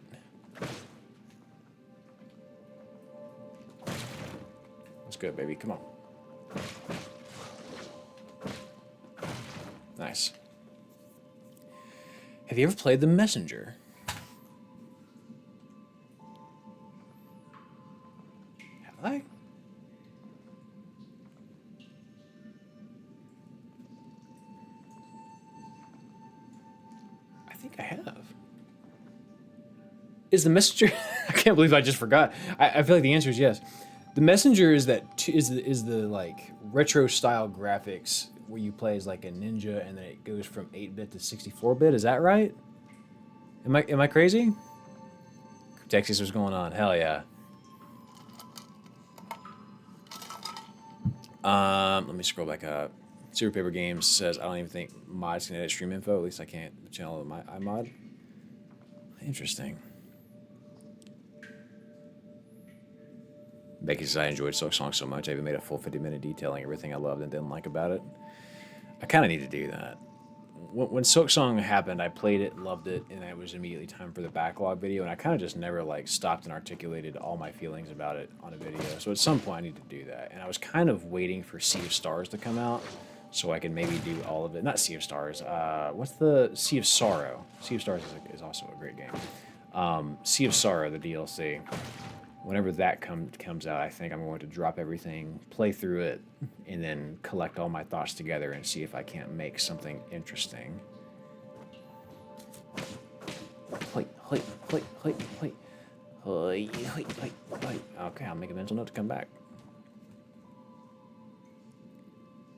That's good, baby. Come on. Nice. Have you ever played The Messenger? Have I? I think I have. Is The Messenger... I can't believe I just forgot. I feel like the answer is yes. The Messenger is the like retro style graphics where you play as like a ninja and then it goes from 8-bit to 64-bit. Is that right? Am I crazy? Texas, what's going on? Hell yeah. Let me scroll back up. Super Paper Games says I don't even think mods can edit stream info. At least I can't channel my iMod. Interesting. Becky says I enjoyed Silk Song so much I even made a full 50-minute detailing everything I loved and didn't like about it. I kind of need to do that. When Silk Song happened, I played it, loved it, and it was immediately time for the backlog video, and I kind of just never like stopped and articulated all my feelings about it on a video. So at some point I need to do that. And I was kind of waiting for Sea of Stars to come out so I could maybe do all of it. Not Sea of Stars. What's the Sea of Sorrow? Sea of Stars is also a great game. Sea of Sorrow, the DLC. Whenever that comes out, I think I'm going to drop everything, play through it, and then collect all my thoughts together and see if I can't make something interesting. Okay, I'll make a mental note to come back.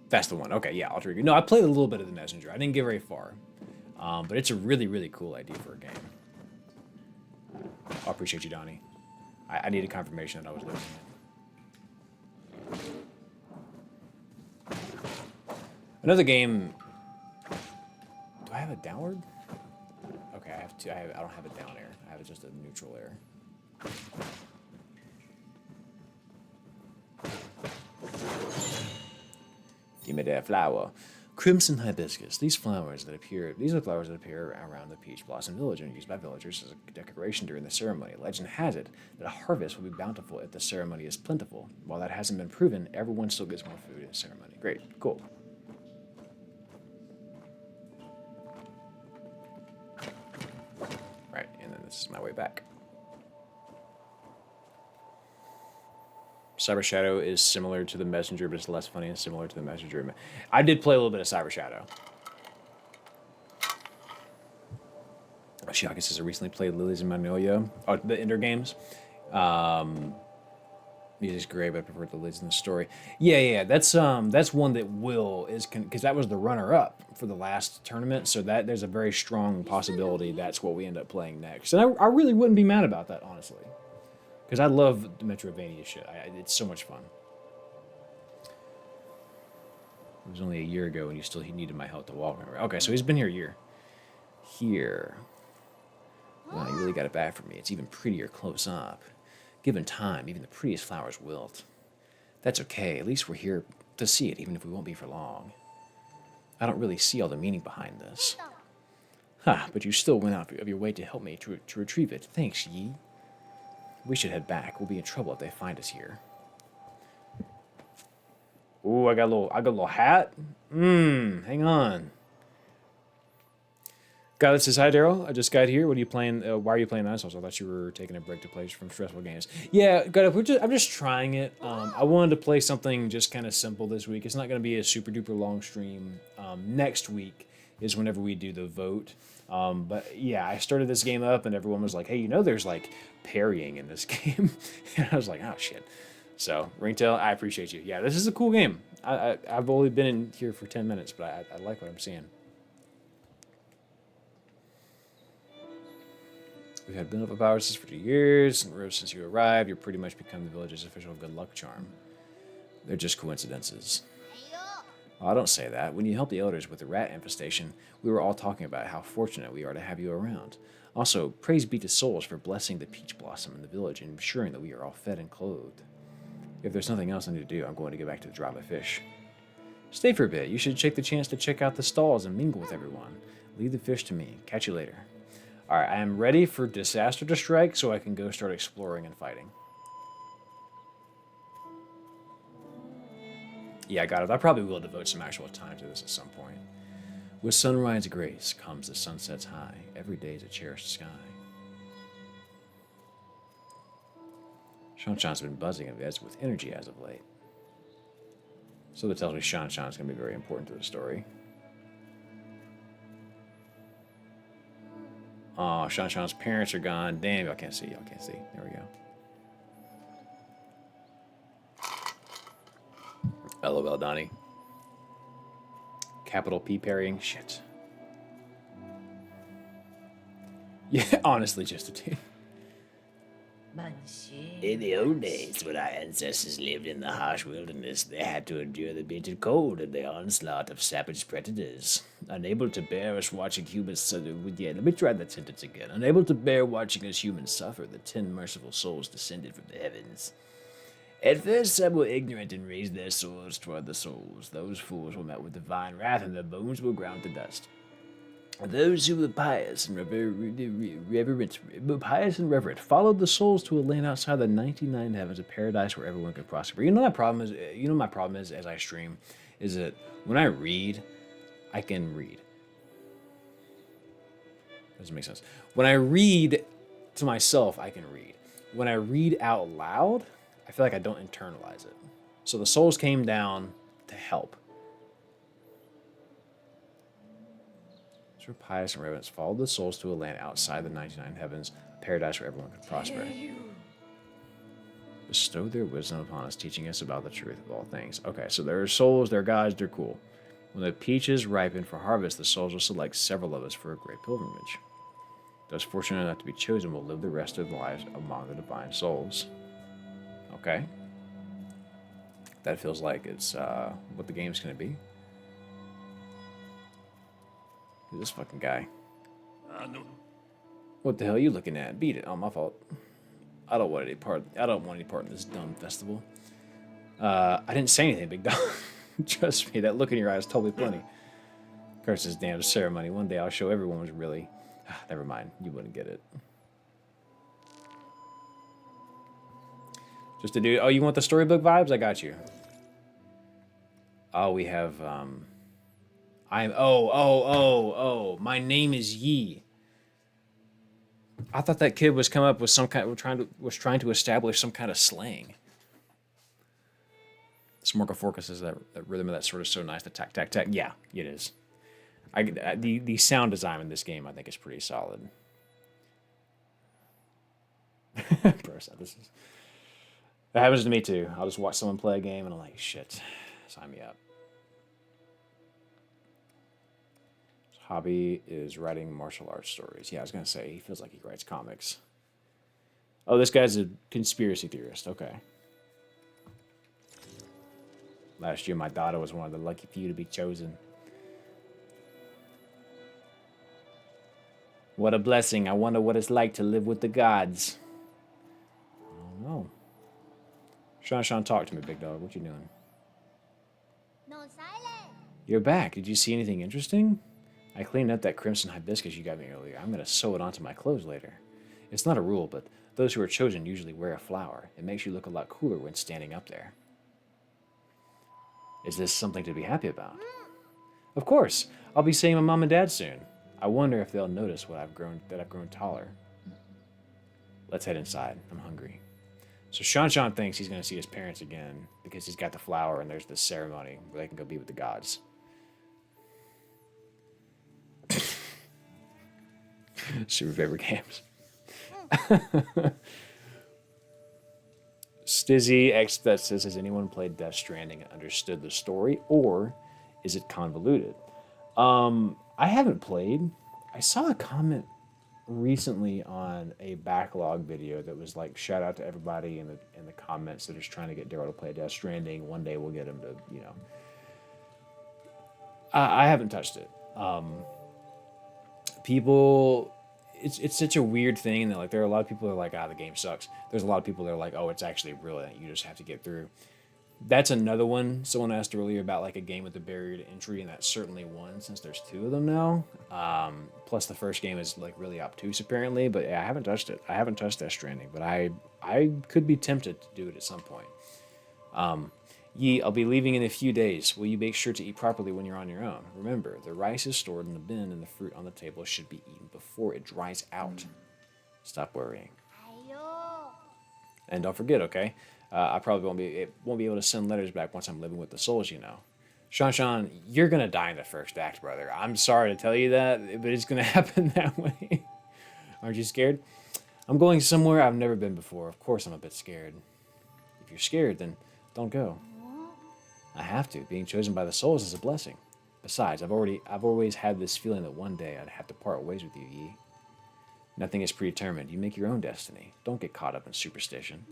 That's the one. Okay, yeah, Alter Ego. No, I played a little bit of The Messenger. I didn't get very far. But it's a really, really cool idea for a game. I appreciate you, Donnie. I needed confirmation that I was losing it. Another game. Do I have a downward? Okay, I have two. I don't have a down air. I have just a neutral air. Give me that flower. Crimson hibiscus. These are flowers that appear around the Peach Blossom Village and are used by villagers as a decoration during the ceremony. Legend has it that a harvest will be bountiful if the ceremony is plentiful. While that hasn't been proven, everyone still gets more food in the ceremony. Great, cool. Right, and then this is my way back. Cyber Shadow is similar to The Messenger, but it's less funny and similar to The Messenger. I did play a little bit of Cyber Shadow. Shiaka says I recently played Lilies and Magnolia. Oh, the Ender games. Music's great, but I prefer the leads in the story. Yeah. That's one that will is because that was the runner up for the last tournament. So that there's a very strong possibility that's what we end up playing next. And I really wouldn't be mad about that, honestly, because I love the Metroidvania shit. It's so much fun. It was only a year ago, and he needed my help to walk. Okay, so he's been here a year. Here. Wow, you really got it bad for me. It's even prettier close up. Given time, even the prettiest flowers wilt. That's okay. At least we're here to see it, even if we won't be for long. I don't really see all the meaning behind this. Ha, but you still went out of your way to help me to retrieve it. Thanks, Yi. We should head back. We'll be in trouble if they find us here. Ooh, I got a little hat. Hang on. Guy that says, hi, Daryl. I just got here. What are you playing? Why are you playing Ice? I thought you were taking a break to play from stressful games. Yeah, I'm just trying it. I wanted to play something just kind of simple this week. It's not going to be a super duper long stream. Next week is whenever we do the vote. But yeah, I started this game up and everyone was like, hey, there's like parrying in this game. And I was like, oh, shit. So, Ringtail, I appreciate you. Yeah, this is a cool game. I've only been in here for 10 minutes, but I like what I'm seeing. We've had Bill of Powers for 2 years, and Rose, since you arrived, you've pretty much become the village's official good luck charm. They're just coincidences. Oh, I don't say that. When you helped the elders with the rat infestation, we were all talking about how fortunate we are to have you around. Also, praise be to souls for blessing the peach blossom in the village and ensuring that we are all fed and clothed. If there's nothing else I need to do, I'm going to get back to the dry my fish. Stay for a bit. You should take the chance to check out the stalls and mingle with everyone. Leave the fish to me. Catch you later. Alright, I am ready for disaster to strike so I can go start exploring and fighting. Yeah, I got it. I probably will devote some actual time to this at some point. With sunrise grace comes the sunset's high. Every day is a cherished sky. Shanshan's been buzzing with energy as of late. So that tells me Shanshan's going to be very important to the story. Oh, Shanshan's parents are gone. Damn, y'all can't see. Y'all can't see. There we go. LOL, Donnie. Capital P parrying. Shit. Yeah, honestly, just a team. In the old days, when our ancestors lived in the harsh wilderness, they had to endure the bitter cold and the onslaught of savage predators. Unable to bear us watching humans suffer. Yeah, let me try that sentence again. Unable to bear watching us humans suffer, the 10 merciful souls descended from the heavens. At first, some were ignorant and raised their swords toward the souls. Those fools were met with divine wrath, and their bones were ground to dust. Those who were pious and reverent followed the souls to a land outside the 99 heavens, a paradise where everyone could prosper. My problem is as I stream, is that when I read, I can read. Doesn't make sense. When I read to myself, I can read. When I read out loud, I feel like I don't internalize it. So the souls came down to help. Pious and reverence followed the souls to a land outside the 99 heavens, a paradise where everyone could prosper. Bestowed their wisdom upon us, teaching us about the truth of all things. Okay, so there are souls, they're gods, they're cool. When the peaches ripen for harvest, the souls will select several of us for a great pilgrimage. Those fortunate enough to be chosen will live the rest of their lives among the divine souls. Okay. That feels like it's what the game's going to be. Who's this fucking guy? What the hell are you looking at? Beat it. Oh, my fault. I don't want any part in this dumb festival. I didn't say anything, big dog. Trust me, that look in your eyes told me plenty. Curse this damn ceremony. One day I'll show everyone was really... Never mind. You wouldn't get it. Just to do... Oh, you want the storybook vibes? I got you. Oh, we have... My name is Yi. I thought that kid was coming up with some kind was trying to establish some kind of slang. Smorgasforkus is that rhythm of that sort of so nice. The tack tack tack. Yeah, it is. The sound design in this game I think is pretty solid. Bro, this is That happens to me too. I'll just watch someone play a game and I'm like, shit, sign me up. His hobby is writing martial arts stories. Yeah, I was gonna say he feels like he writes comics. Oh, this guy's a conspiracy theorist. Okay. Last year, my daughter was one of the lucky few to be chosen. What a blessing. I wonder what it's like to live with the gods. I don't know. Sean, talk to me, big dog. What you doing? No silence. You're back. Did you see anything interesting? I cleaned up that crimson hibiscus you got me earlier. I'm going to sew it onto my clothes later. It's not a rule, but those who are chosen usually wear a flower. It makes you look a lot cooler when standing up there. Is this something to be happy about? Of course. I'll be seeing my mom and dad soon. I wonder if they'll notice that I've grown taller. Let's head inside. I'm hungry. So Sean thinks he's going to see his parents again because he's got the flower and there's this ceremony where they can go be with the gods. Super favorite games. Stizzy X that says, has anyone played Death Stranding and understood the story, or is it convoluted? I haven't played. I saw a comment recently on a backlog video that was like, shout out to everybody in the comments that is trying to get Daryl to play Death Stranding. One day we'll get him to, I haven't touched it. People, it's such a weird thing that like there are a lot of people that are like, the game sucks. There's a lot of people that are like, oh, it's actually brilliant. You just have to get through. That's another one. Someone asked earlier about like a game with a barrier to entry, and that's certainly one since there's two of them now. Plus the first game is like really obtuse apparently, but yeah, I haven't touched it. I haven't touched Death Stranding, but I could be tempted to do it at some point. I'll be leaving in a few days. Will you make sure to eat properly when you're on your own? Remember, the rice is stored in the bin and the fruit on the table should be eaten before it dries out. Stop worrying. Ayo. And don't forget, okay? I probably won't be able to send letters back once I'm living with the souls, you know. Sean, you're gonna die in the first act, brother. I'm sorry to tell you that, but it's gonna happen that way. Aren't you scared? I'm going somewhere I've never been before. Of course I'm a bit scared. If you're scared, then don't go. I have to. Being chosen by the souls is a blessing. Besides, I've always had this feeling that one day I'd have to part ways with you, Yi. Nothing is predetermined. You make your own destiny. Don't get caught up in superstition.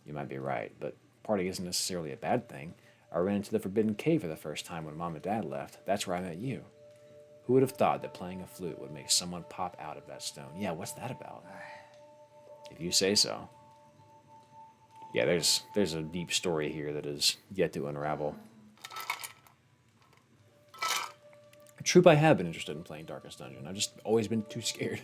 You might be right, but parting isn't necessarily a bad thing. I ran into the Forbidden Cave for the first time when Mom and Dad left. That's where I met you. Who would have thought that playing a flute would make someone pop out of that stone? Yeah, what's that about? If you say so. Yeah, there's a deep story here that is yet to unravel. Troop, I have been interested in playing Darkest Dungeon. I've just always been too scared.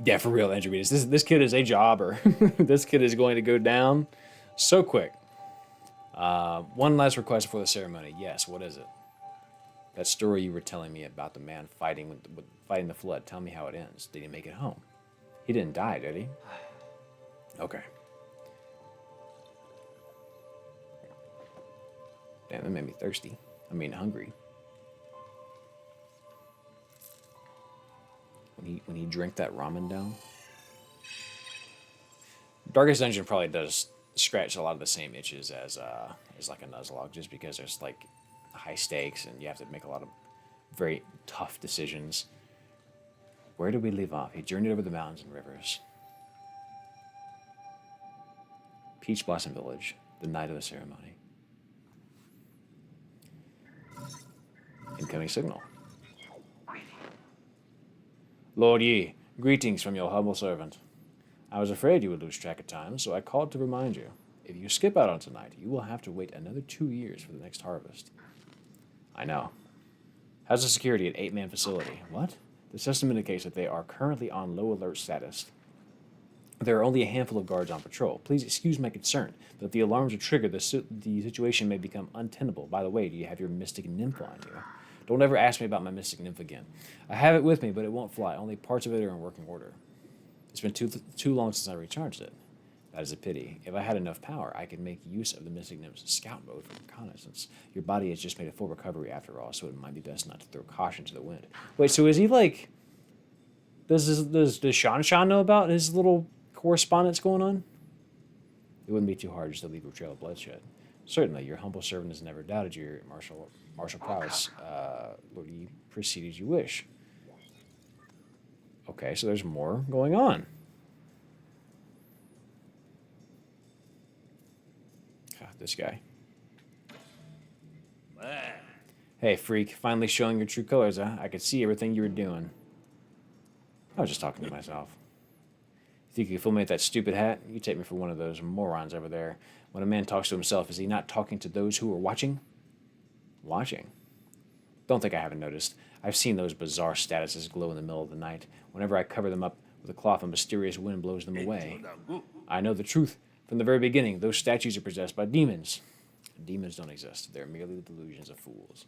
Yeah, for real, Andrew Beatus. This kid is a jobber. This kid is going to go down so quick. One last request before the ceremony. Yes, what is it? That story you were telling me about the man fighting fighting the flood. Tell me how it ends. Did he make it home? He didn't die, did he? Okay. Damn, that made me thirsty. I mean, hungry. When he drank that ramen down. Darkest Dungeon probably does scratch a lot of the same itches as like a Nuzlocke, just because there's like high stakes and you have to make a lot of very tough decisions. Where did we leave off? He journeyed over the mountains and rivers. Peach Blossom Village, the night of the ceremony. Incoming signal. Lord Yi, greetings from your humble servant. I was afraid you would lose track of time, so I called to remind you. If you skip out on tonight, you will have to wait another 2 years for the next harvest. I know. How's the security at 8-man facility? What? The system indicates that they are currently on low alert status. There are only a handful of guards on patrol. Please excuse my concern, but if the alarms are triggered, the situation may become untenable. By the way, do you have your mystic nymph on you? Don't ever ask me about my mystic nymph again. I have it with me, but it won't fly. Only parts of it are in working order. It's been too long since I recharged it. That is a pity. If I had enough power, I could make use of the mystic nymph's scout mode for reconnaissance. Your body has just made a full recovery after all, so it might be best not to throw caution to the wind. Wait, so is he like... Does Sean know about his little correspondence going on? It wouldn't be too hard just to leave a trail of bloodshed. Certainly, your humble servant has never doubted your martial prowess. Lord, you proceed as you wish. Okay, so there's more going on. God, this guy. Hey, freak, finally showing your true colors, huh? I could see everything you were doing. I was just talking to myself. You think you can fool me with that stupid hat? You take me for one of those morons over there. When a man talks to himself, is he not talking to those who are watching? Watching? Don't think I haven't noticed. I've seen those bizarre statuses glow in the middle of the night. Whenever I cover them up with a cloth, a mysterious wind blows them away. I know the truth. From the very beginning, those statues are possessed by demons. Demons don't exist. They're merely the delusions of fools.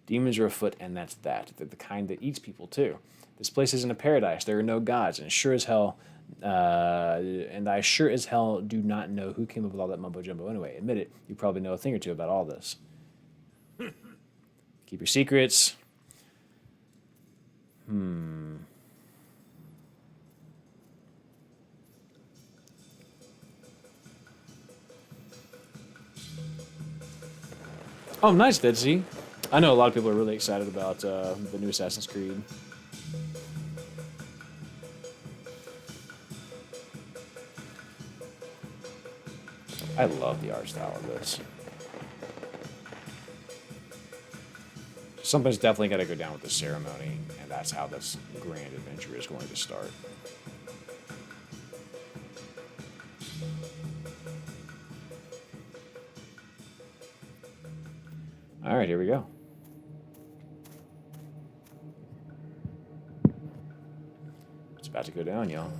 Demons are afoot, and that's that. They're the kind that eats people, too. This place isn't a paradise. There are no gods, and sure as hell, and I sure as hell do not know who came up with all that mumbo-jumbo anyway. Admit it, you probably know a thing or two about all this. Keep your secrets. Oh, nice, Dead Sea. I know a lot of people are really excited about the new Assassin's Creed. I love the art style of this. Something's definitely got to go down with the ceremony, and that's how this grand adventure is going to start. All right, here we go. It's about to go down, y'all.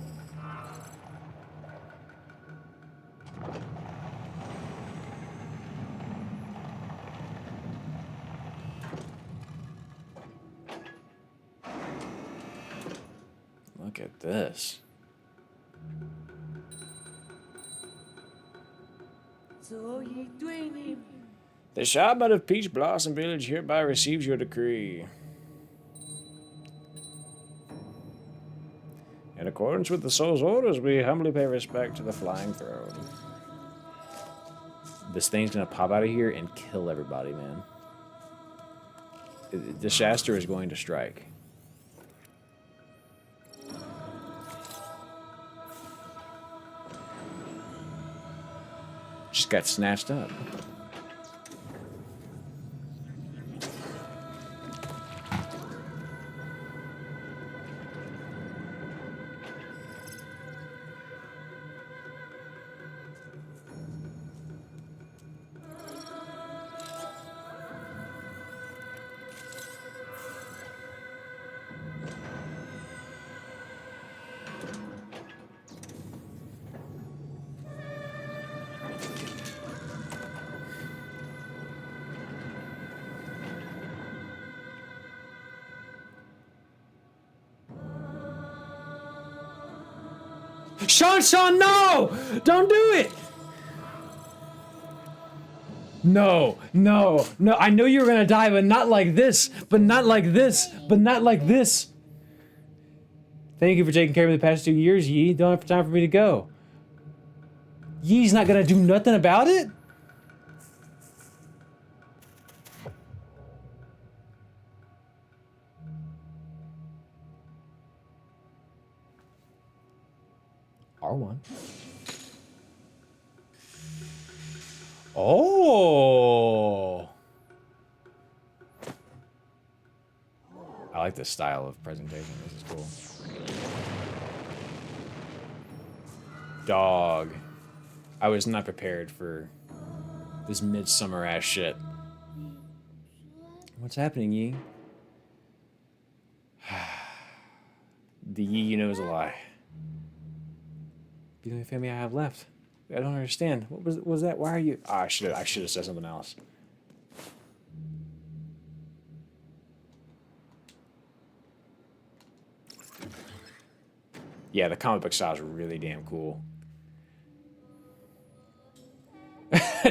Look at this. The Shaman of Peach Blossom Village hereby receives your decree. In accordance with the soul's orders, we humbly pay respect to the Flying Throne. This thing's gonna pop out of here and kill everybody, man. Disaster is going to strike. Just got snatched up. Sean, no! Don't do it! No. I know you were gonna die, but not like this. But not like this. Thank you for taking care of me the past 2 years, Yi. Don't have time for me to go. Yi's not gonna do nothing about it? R1. Oh! I like this style of presentation. This is cool. Dog. I was not prepared for this midsummer ass shit. What's happening, Yi? The Yi you know is a lie. The only family I have left. I don't understand. What was that? Why are you? I should have said something else. Yeah, the comic book style is really damn cool.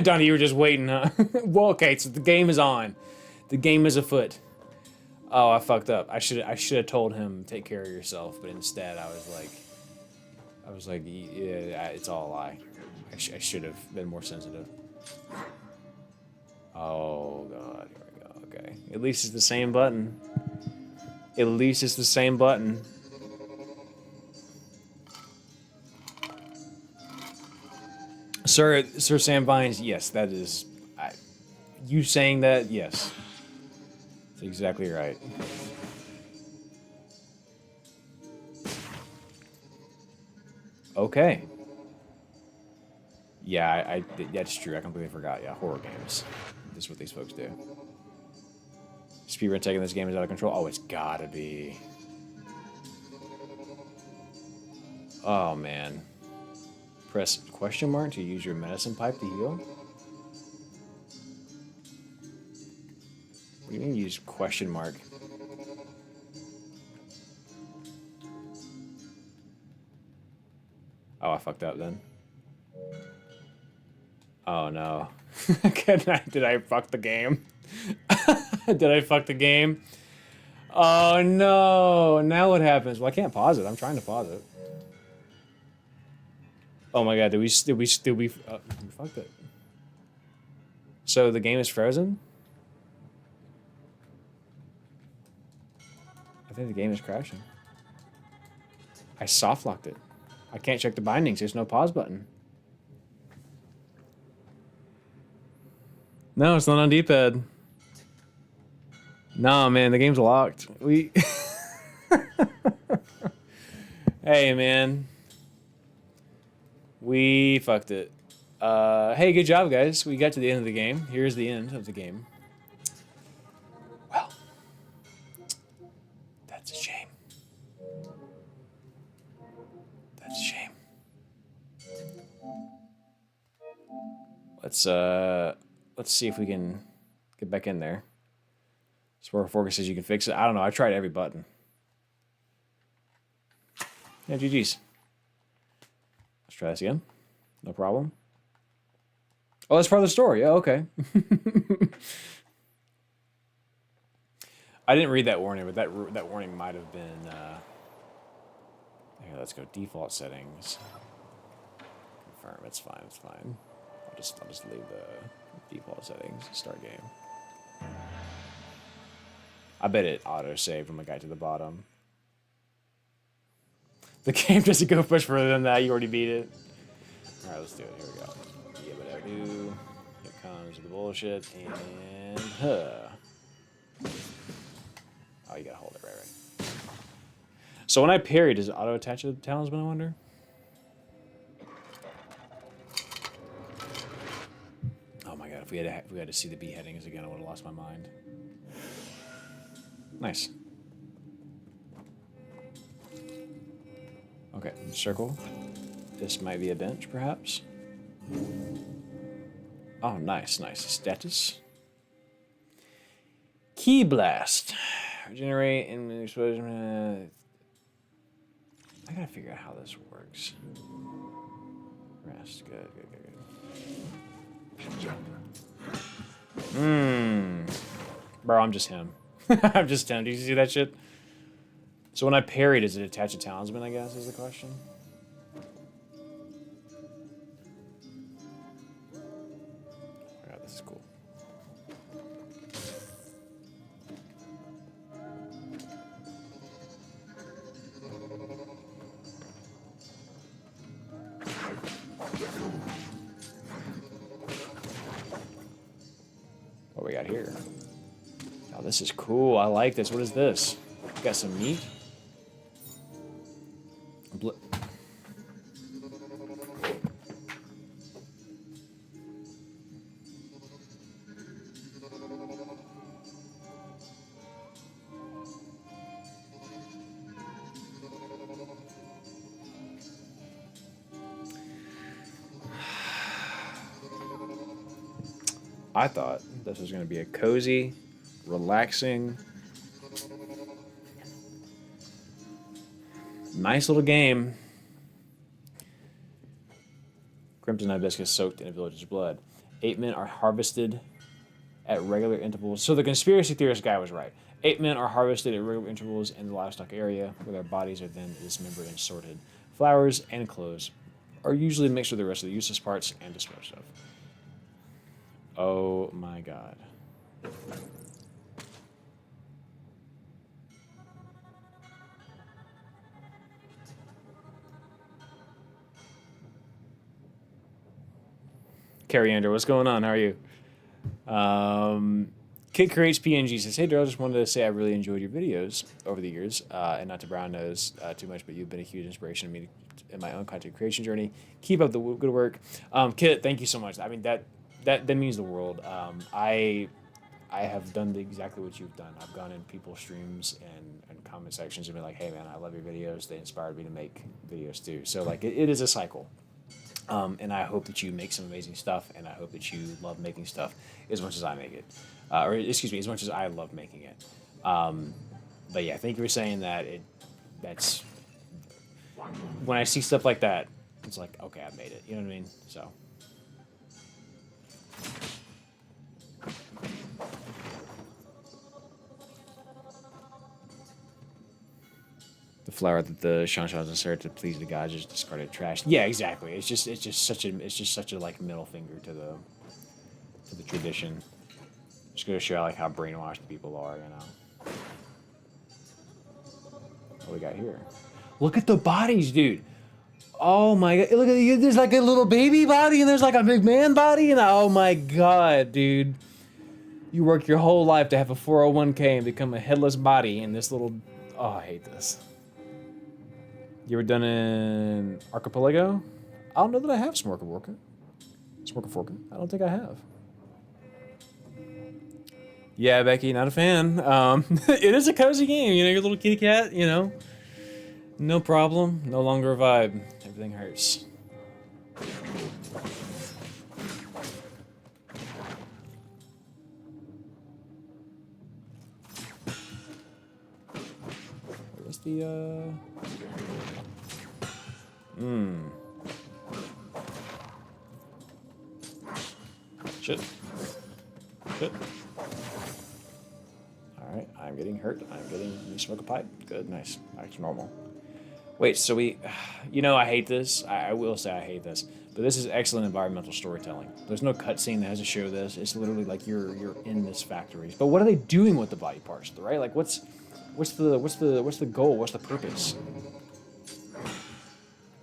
Donnie, you were just waiting, huh? Well, okay, so the game is on. The game is afoot. Oh, I fucked up. I should have told him take care of yourself, but instead I was like, I was like, yeah, it's all a lie. I should have been more sensitive. Oh, God. Here we go. Okay. At least it's the same button. At least it's the same button. Sir Sam Vines, yes, that is... you saying that, yes. That's exactly right. Okay. Yeah, that's true. I completely forgot. Yeah, horror games. This is what these folks do. Speedrun taking this game is out of control. Oh, it's gotta be. Oh, man. Press question mark to use your medicine pipe to heal? What do you mean use question mark? Oh, I fucked up then. Oh, no. Did I fuck the game? Did I fuck the game? Oh, no. Now what happens? Well, I can't pause it. I'm trying to pause it. Oh my god, did we fucked it. So the game is frozen? I think the game is crashing. I soft locked it. I can't check the bindings. There's no pause button. No, it's not on D-pad. No, man, the game's locked. We. Hey, man. We fucked it. Hey, good job, guys. We got to the end of the game. Here's the end of the game. Well, that's a shame. That's a shame. Let's see if we can get back in there. Spore Focus says you can fix it. I don't know. I tried every button. Yeah, GG's. Let's try this again. No problem. Oh, that's part of the story. Yeah, okay. I didn't read that warning, but that warning might have been. Here, let's go. Default settings. Confirm. It's fine. It's fine. I'll just leave the default settings. Start game. I bet it auto saved when I got to the bottom. The game doesn't go much further than that. You already beat it. All right, let's do it. Here we go. Yeah, but I do. Here comes the bullshit and Oh, you gotta hold it right. So when I parry, does it auto attach to the talisman? I wonder. Oh my god! If we had to see the beheadings again, I would have lost my mind. Nice. Okay, circle. This might be a bench, perhaps. Oh, nice, nice. Status. Key blast. Regenerate and explosion. I gotta figure out how this works. Rest. Good, good, good, good. Bro, I'm just him. I'm just him. Do you see that shit? So when I parry, does it attach a talisman, I guess, is the question? Oh god, this is cool. What we got here? Oh, this is cool. I like this. What is this? Got some meat? I thought this was going to be a cozy, relaxing, nice little game. Crimson hibiscus soaked in a village's blood. 8 men are harvested at regular intervals. So the conspiracy theorist guy was right. 8 men are harvested at regular intervals in the livestock area, where their bodies are then dismembered and sorted. Flowers and clothes are usually mixed with the rest of the useless parts and disposed of. Oh my god. Carrie Ander, what's going on? How are you? Kid Creates PNG says, "Hey, Daryl, just wanted to say I really enjoyed your videos over the years, and not to brown nose too much, but you've been a huge inspiration to me in my own content creation journey. Keep up the good work." Kit, thank you so much. I mean, that means the world. I have done exactly what you've done. I've gone in people's streams and comment sections and been like, "Hey, man, I love your videos. They inspired me to make videos too." So like, it is a cycle. And I hope that you make some amazing stuff, and I hope that you love making stuff as much as I make it, or excuse me, as much as I love making it. But yeah, thank you for saying that. That's when I see stuff like that, it's like, okay, I made it. You know what I mean? So. The flower that the Shanshans inserted to please the gods just discarded trash. Yeah, exactly. It's just such a like middle finger to the tradition. Just gonna show like how brainwashed people are, you know. What we got here? Look at the bodies, dude. Oh my god! Look at there's like a little baby body and there's like a big man body and oh my god, dude. You work your whole life to have a 401k and become a headless body in this little. Oh, I hate this. You ever done an archipelago? I don't know that I have Smorka Forka. I don't think I have. Yeah, Becky, not a fan. It is a cozy game, you know, your little kitty cat, you know. No problem, no longer a vibe. Everything hurts. What's the, Shit. Alright, I'm getting hurt. You smoke a pipe. Good, nice. Back to normal. Wait, so you know, I hate this. I will say I hate this. But this is excellent environmental storytelling. There's no cutscene that has to show this. It's literally like you're in this factory. But what are they doing with the body parts, right? Like what's the goal? What's the purpose?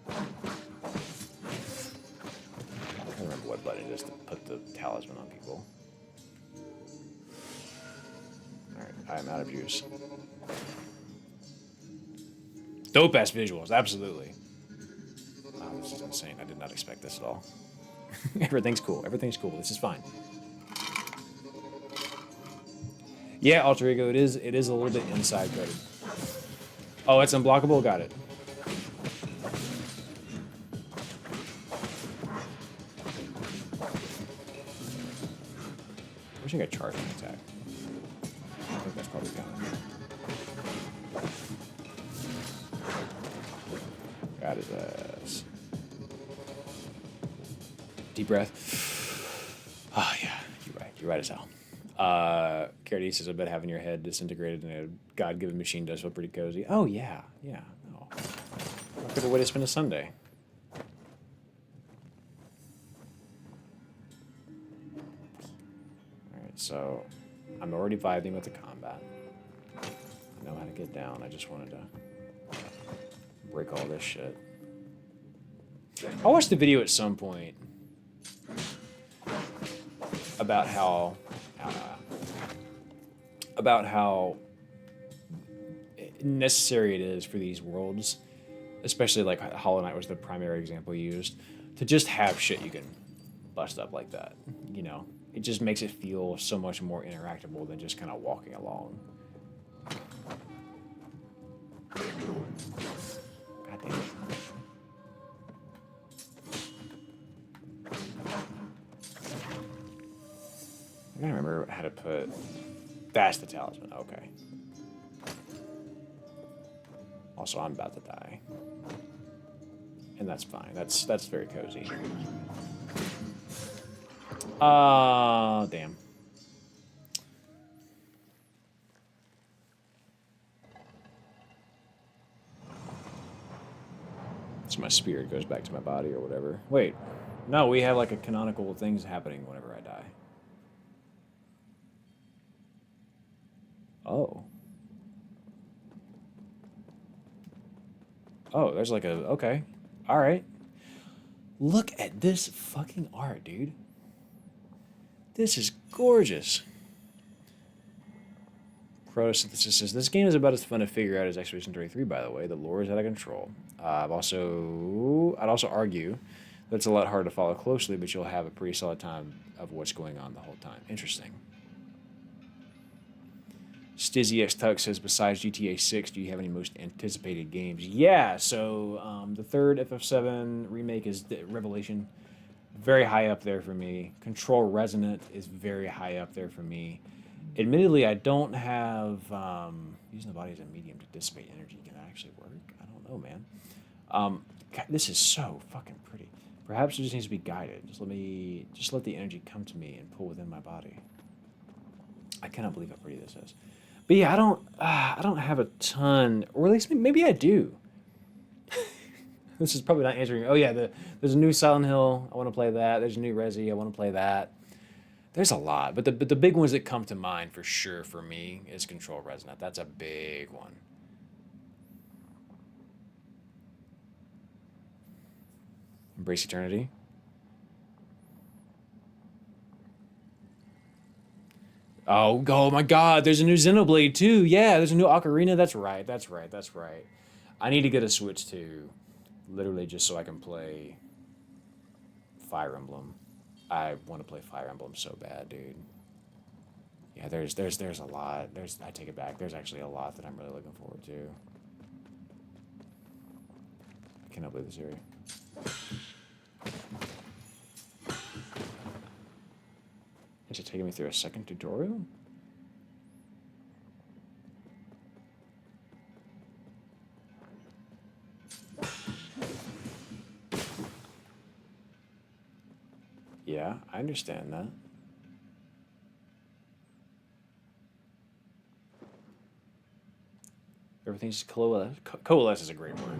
I don't remember what button it is to put the talisman on people. Alright, I'm out of juice. Dope ass visuals, absolutely. Wow, this is insane. I did not expect this at all. Everything's cool. Everything's cool. This is fine. Yeah, Alter Ego, it is a little bit inside coded. Oh, it's unblockable? Got it. I wish I could charge an attack. I think that's probably gone. Got his ass. Deep breath. Oh, yeah. You're right. You're right as hell. Carity says, I bet having your head disintegrated in a God-given machine does feel pretty cozy. Oh, yeah. Yeah. Oh. What better way to spend a Sunday? Alright, so I'm already vibing with the combat. I know how to get down. I just wanted to break all this shit. I watched the video at some point about how necessary it is for these worlds, especially like Hollow Knight was the primary example used, to just have shit you can bust up like that. You know, it just makes it feel so much more interactable than just kind of walking along. God damn it. I gotta remember how to put. That's the talisman. Okay. Also, I'm about to die, and that's fine. That's very cozy. Damn. So my spirit goes back to my body or whatever. Wait. No, we have like a canonical things happening whenever I die. Oh. Oh, there's like a... Okay. Alright. Look at this fucking art, dude. This is gorgeous. Photosynthesis says, this game is about as fun to figure out as Expedition 33, by the way. The lore is out of control. I'd also argue that it's a lot harder to follow closely, but you'll have a pretty solid time of what's going on the whole time. Interesting. Stizzy X Tuck says, besides GTA 6, do you have any most anticipated games? Yeah, so the third FF7 remake is Revelation. Very high up there for me. Control Resonant is very high up there for me. Admittedly, I don't have... using the body as a medium to dissipate energy can actually work. I don't know, man. God, this is so fucking pretty. Perhaps it just needs to be guided. Just let the energy come to me and pull within my body. I cannot believe how pretty this is. But yeah, I don't have a ton, or at least maybe I do. This is probably not answering. Oh yeah, there's a new Silent Hill. I want to play that. There's a new Resi. I want to play that. There's a lot, but the big ones that come to mind for sure for me is Control Resonant. That's a big one. Embrace Eternity. Oh my God! There's a new Xenoblade too. Yeah, there's a new Ocarina. That's right. I need to get a Switch too, literally just so I can play Fire Emblem. I want to play Fire Emblem so bad, dude. Yeah, there's a lot. I take it back. There's actually a lot that I'm really looking forward to. I cannot believe this area. Is it taking me through a second tutorial? Yeah, I understand that. Everything's coalesce. Coalesce is a great word.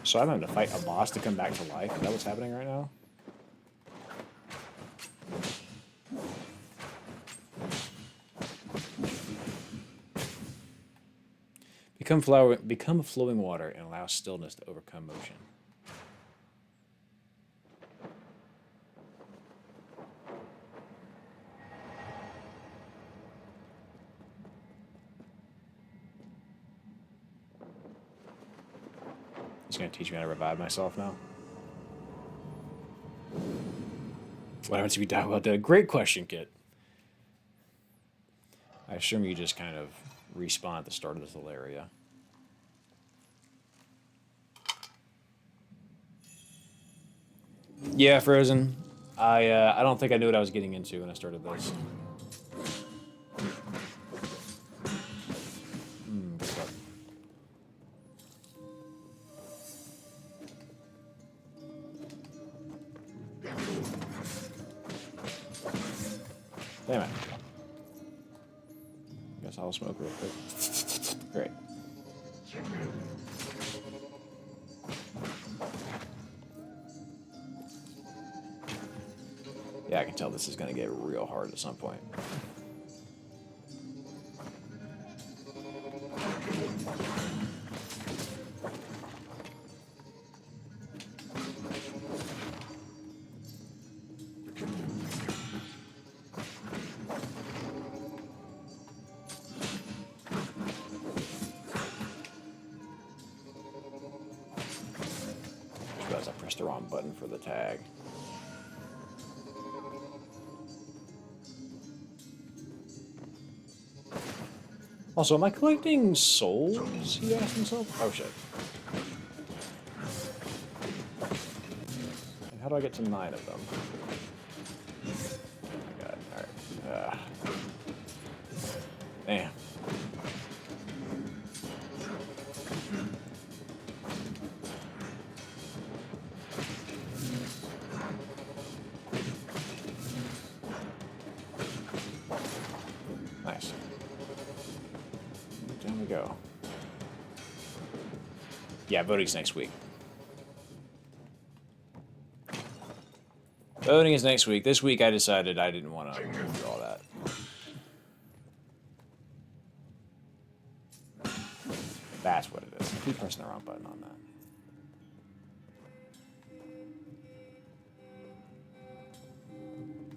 So I'm having to fight a boss to come back to life. Is that what's happening right now? Become flowing water and allow stillness to overcome motion. He's going to teach me how to revive myself now. What happens if you die while dead? Great question, Kit. I assume you just kind of respawn at the start of this little area. Yeah, Frozen. I don't think I knew what I was getting into when I started this. Good stuff. Damn it. Guess I'll smoke real quick. Great. Yeah, I can tell this is going to get real hard at some point. Just realized I pressed the wrong button for the tag. Also, am I collecting souls? He asked himself. Oh shit. How do I get to 9 of them? Oh my god. Alright. Damn. Nice. Down we go. Yeah, voting's next week. Voting is next week. This week I decided I didn't want to go through all that. That's what it is. I keep pressing the wrong button on that.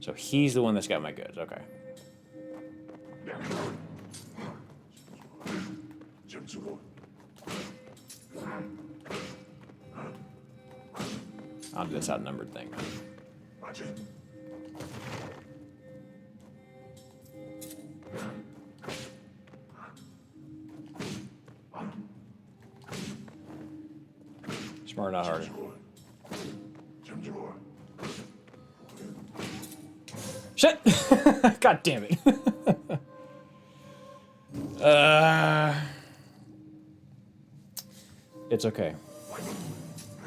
So he's the one that's got my goods. Okay. I'll do this outnumbered thing. Smarter, not harder. Shit! God damn it. It's okay.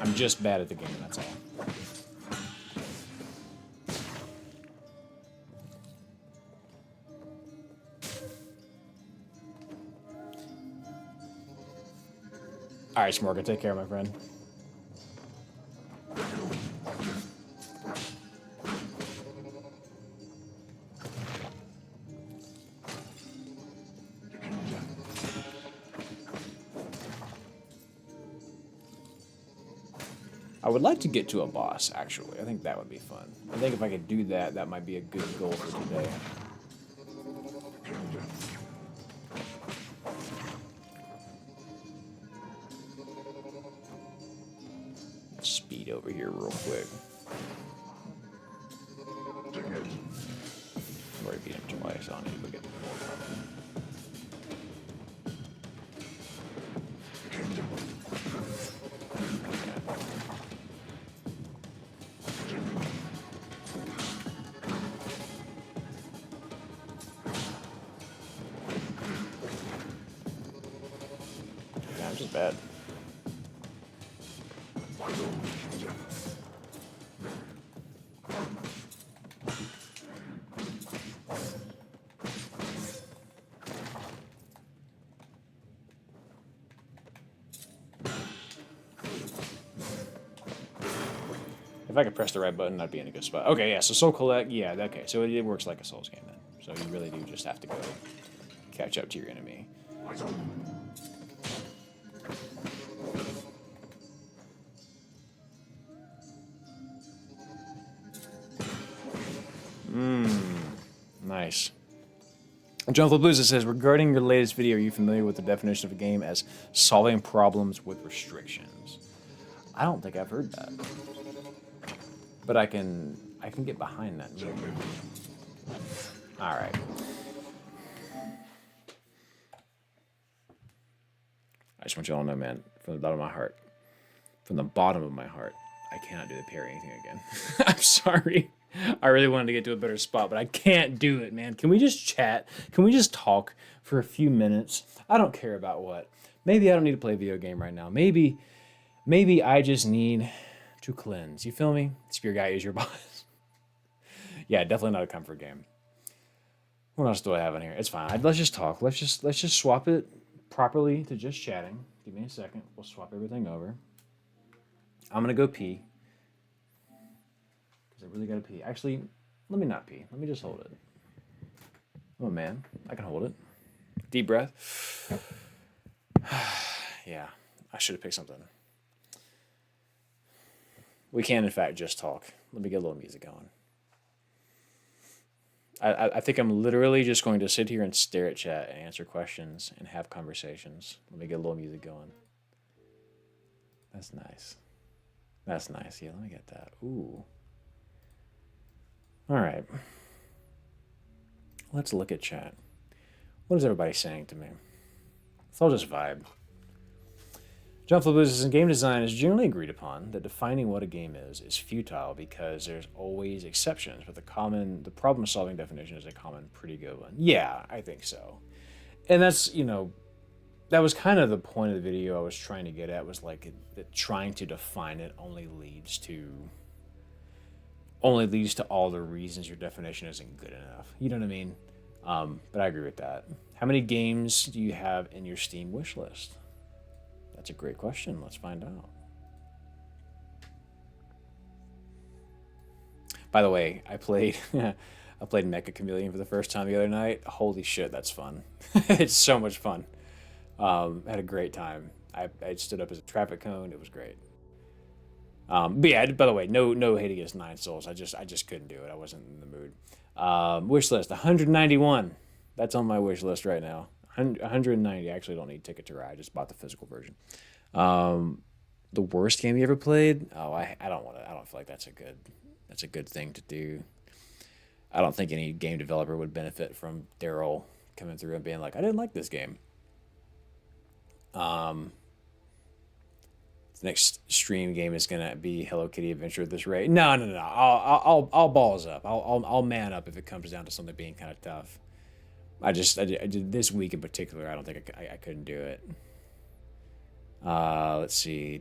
I'm just bad at the game, that's all. Alright, Smorga, take care, my friend. I would like to get to a boss, actually. I think that would be fun. I think if I could do that, that might be a good goal for today. Speed over here real quick. I've already beat him twice. I don't need to get more from him. Yeah, I'm just bad. If I could press the right button, I'd be in a good spot. Okay, yeah, so Soul Collect, yeah, okay, so it works like a Souls game then. So you really do just have to go catch up to your enemy. Nice. Jonathan Blues says, regarding your latest video, are you familiar with the definition of a game as solving problems with restrictions? I don't think I've heard that. But I can get behind that. All right. I just want you all to know, man, from the bottom of my heart, I cannot do the parrying thing again. I'm sorry. I really wanted to get to a better spot, but I can't do it, man. Can we just chat? Can we just talk for a few minutes? I don't care about what. Maybe I don't need to play a video game right now. Maybe I just need to cleanse. You feel me? Spear guy is your boss. Yeah, definitely not a comfort game. What else do I have in here? It's fine. Let's just talk. Let's just swap it properly to just chatting. Give me a second. We'll swap everything over. I'm gonna go pee. I really gotta pee. Actually, let me not pee. Let me just hold it. Oh man, I can hold it. Deep breath. Yeah, I should have picked something. We can, in fact, just talk. Let me get a little music going. I think I'm literally just going to sit here and stare at chat and answer questions and have conversations. Let me get a little music going. That's nice. That's nice. Yeah, let me get that. Ooh. All right. Let's look at chat. What is everybody saying to me? Let's all just vibe. John Flabusis in game design is generally agreed upon that defining what a game is futile because there's always exceptions, but the problem-solving definition is a common, pretty good one. Yeah, I think so. And that's, that was kind of the point of the video I was trying to get at, was like that trying to define it only leads to all the reasons your definition isn't good enough. You know what I mean? But I agree with that. How many games do you have in your Steam wish list? That's a great question. Let's find out. By the way, I played Mecha Chameleon for the first time the other night. Holy shit, that's fun. It's so much fun. Had a great time. I stood up as a traffic cone. It was great. But yeah, by the way, no hate against Nine Souls. I just couldn't do it. I wasn't in the mood. Wish list 191. That's on my wish list right now. 190. I actually don't need Ticket to Ride. I just bought the physical version. The worst game you ever played? Oh, I don't want to. I don't feel like that's a good thing to do. I don't think any game developer would benefit from Daryl coming through and being like, I didn't like this game. The next stream game is gonna be Hello Kitty Adventure at this rate. No. I'll balls up. I'll man up if it comes down to something being kind of tough. I did this week in particular. I don't think I couldn't do it. Let's see.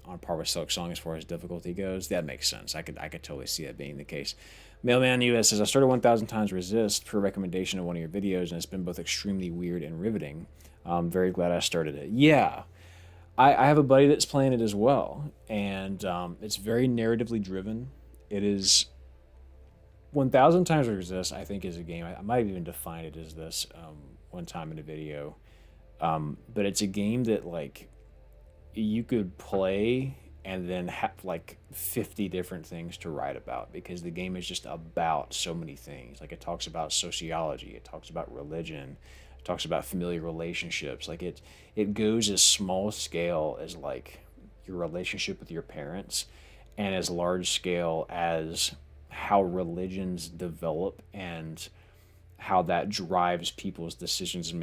On par with Silk Song as far as difficulty goes. That makes sense. I could totally see that being the case. Mailman US says, I started 1,000 Times Resist for a recommendation of one of your videos, and it's been both extremely weird and riveting. I'm very glad I started it. Yeah. I have a buddy that's playing it as well, and it's very narratively driven. It is 1,000 Times Resist, I think, is a game. I might have even defined it as this one time in a video. But it's a game that, like, you could play and then have, like, 50 different things to write about, because the game is just about so many things. Like, it talks about sociology. It talks about religion. It talks about familiar relationships. Like, it goes as small scale as, like, your relationship with your parents, and as large scale as how religions develop and how that drives people's decision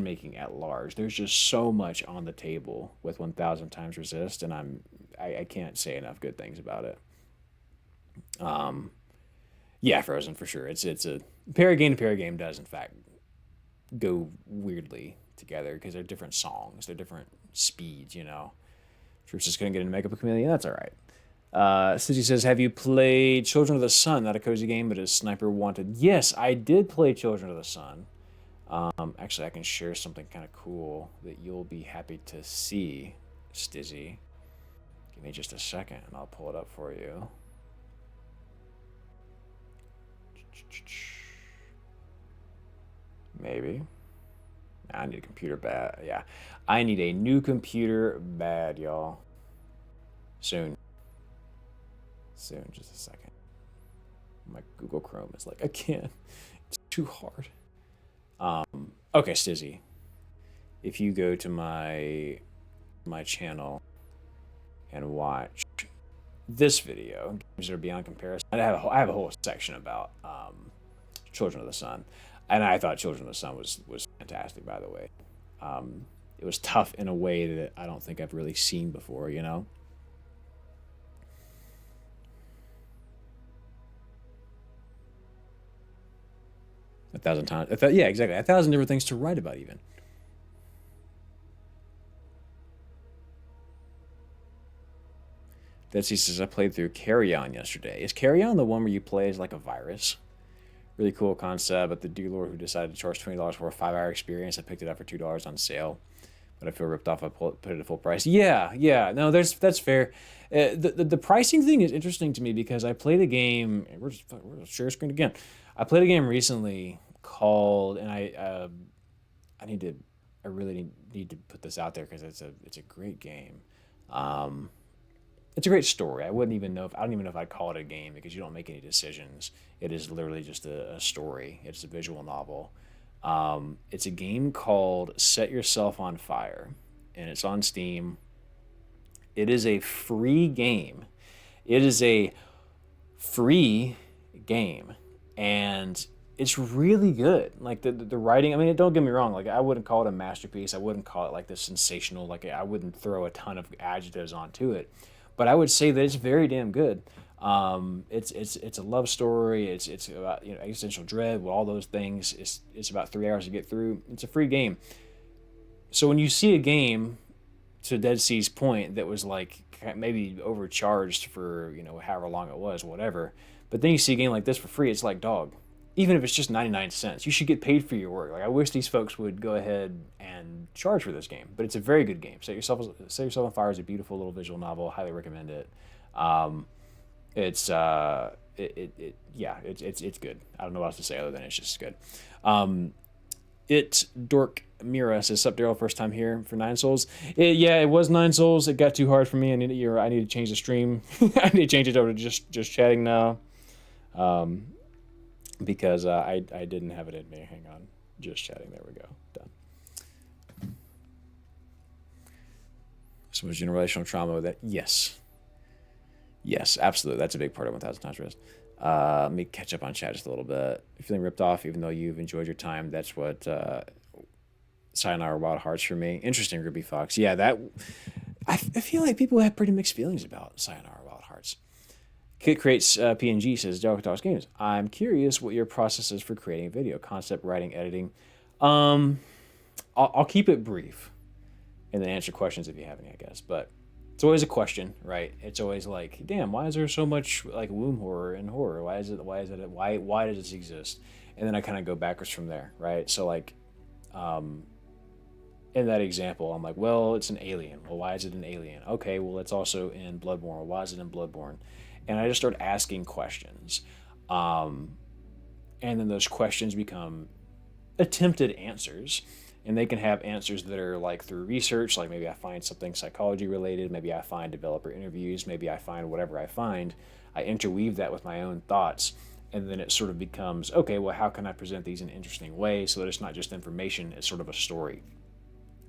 making at large. There's just so much on the table with 1,000 Times Resist, and I can't say enough good things about it. Yeah, Frozen for sure. It's a pair game does in fact go weirdly together because they're different songs, they're different speeds. Truce just couldn't get into Makeup a Chameleon. That's all right. Suji says, have you played Children of the Sun? Not a cozy game, but is Sniper Wanted. Yes, I did play Children of the Sun. Actually, I can share something kind of cool that you'll be happy to see, Stizzy. Give me just a second, and I'll pull it up for you. Maybe. I need a computer bad. Yeah. I need a new computer bad, y'all. Soon, just a second. My Google Chrome is like, I can't. It's too hard. Okay, Stizzy. If you go to my channel and watch this video, games that are beyond comparison, I have a whole section about Children of the Sun, and I thought Children of the Sun was fantastic. By the way, it was tough in a way that I don't think I've really seen before. 1,000 times. Yeah, exactly. 1,000 different things to write about, even. Betsy says, I played through Carry On yesterday. Is Carry On the one where you play as like a virus? Really cool concept, but the dealer who decided to charge $20 for a 5-hour experience, I picked it up for $2 on sale. But I feel ripped off. I put it at full price. Yeah. No, that's fair. The pricing thing is interesting to me because I played a game. We're share screen again. I played a game recently called, and I really need to put this out there because it's a great game. It's a great story. I don't even know if I'd call it a game because you don't make any decisions. It is literally just a story. It's a visual novel. It's a game called Set Yourself on Fire, and it's on Steam. It is a free game. And it's really good. Like the writing. I mean, don't get me wrong. Like I wouldn't call it a masterpiece. I wouldn't call it like this sensational. Like I wouldn't throw a ton of adjectives onto it, but I would say that it's very damn good. It's a love story. It's about existential dread, all those things. It's about 3 hours to get through. It's a free game. So when you see a game, to Dead Sea's point, that was like maybe overcharged for however long it was, whatever. But then you see a game like this for free. It's like, dog, even if it's just 99 cents, you should get paid for your work. Like I wish these folks would go ahead and charge for this game. But it's a very good game. Set Yourself on Fire is a beautiful little visual novel. Highly recommend it. It's good. I don't know what else to say other than it's just good. Dork Mira says, "Sup, Daryl? First time here for Nine Souls." It was Nine Souls. It got too hard for me. I need to change the stream. I need to change it over to just chatting now, because I didn't have it in me. Hang on, just chatting. There we go. Done. So was generational trauma with that? Yes, absolutely. That's a big part of 1,000 Times Rest. Let me catch up on chat just a little bit. You're feeling ripped off, even though you've enjoyed your time. That's what Sayonara Wild Hearts for me. Interesting, Ruby Fox. Yeah, I feel like people have pretty mixed feelings about Sayonara Wild Hearts. Kit Creates PNG says, Dark Talks Games. I'm curious what your process is for creating a video. Concept, writing, editing. I'll keep it brief and then answer questions if you have any, I guess. But it's always a question, right? It's always like, damn, why is there so much like womb horror and horror? Why does this exist? And then I kind of go backwards from there, right? So like, in that example, I'm like, well, it's an alien. Well, why is it an alien? Okay, well, it's also in Bloodborne. Well, why is it in Bloodborne? And I just start asking questions. And then those questions become attempted answers. And they can have answers that are like through research, like maybe I find something psychology related, maybe I find developer interviews, maybe I find whatever I find. I interweave that with my own thoughts. And then it sort of becomes, okay, well, how can I present these in an interesting way so that it's not just information, it's sort of a story.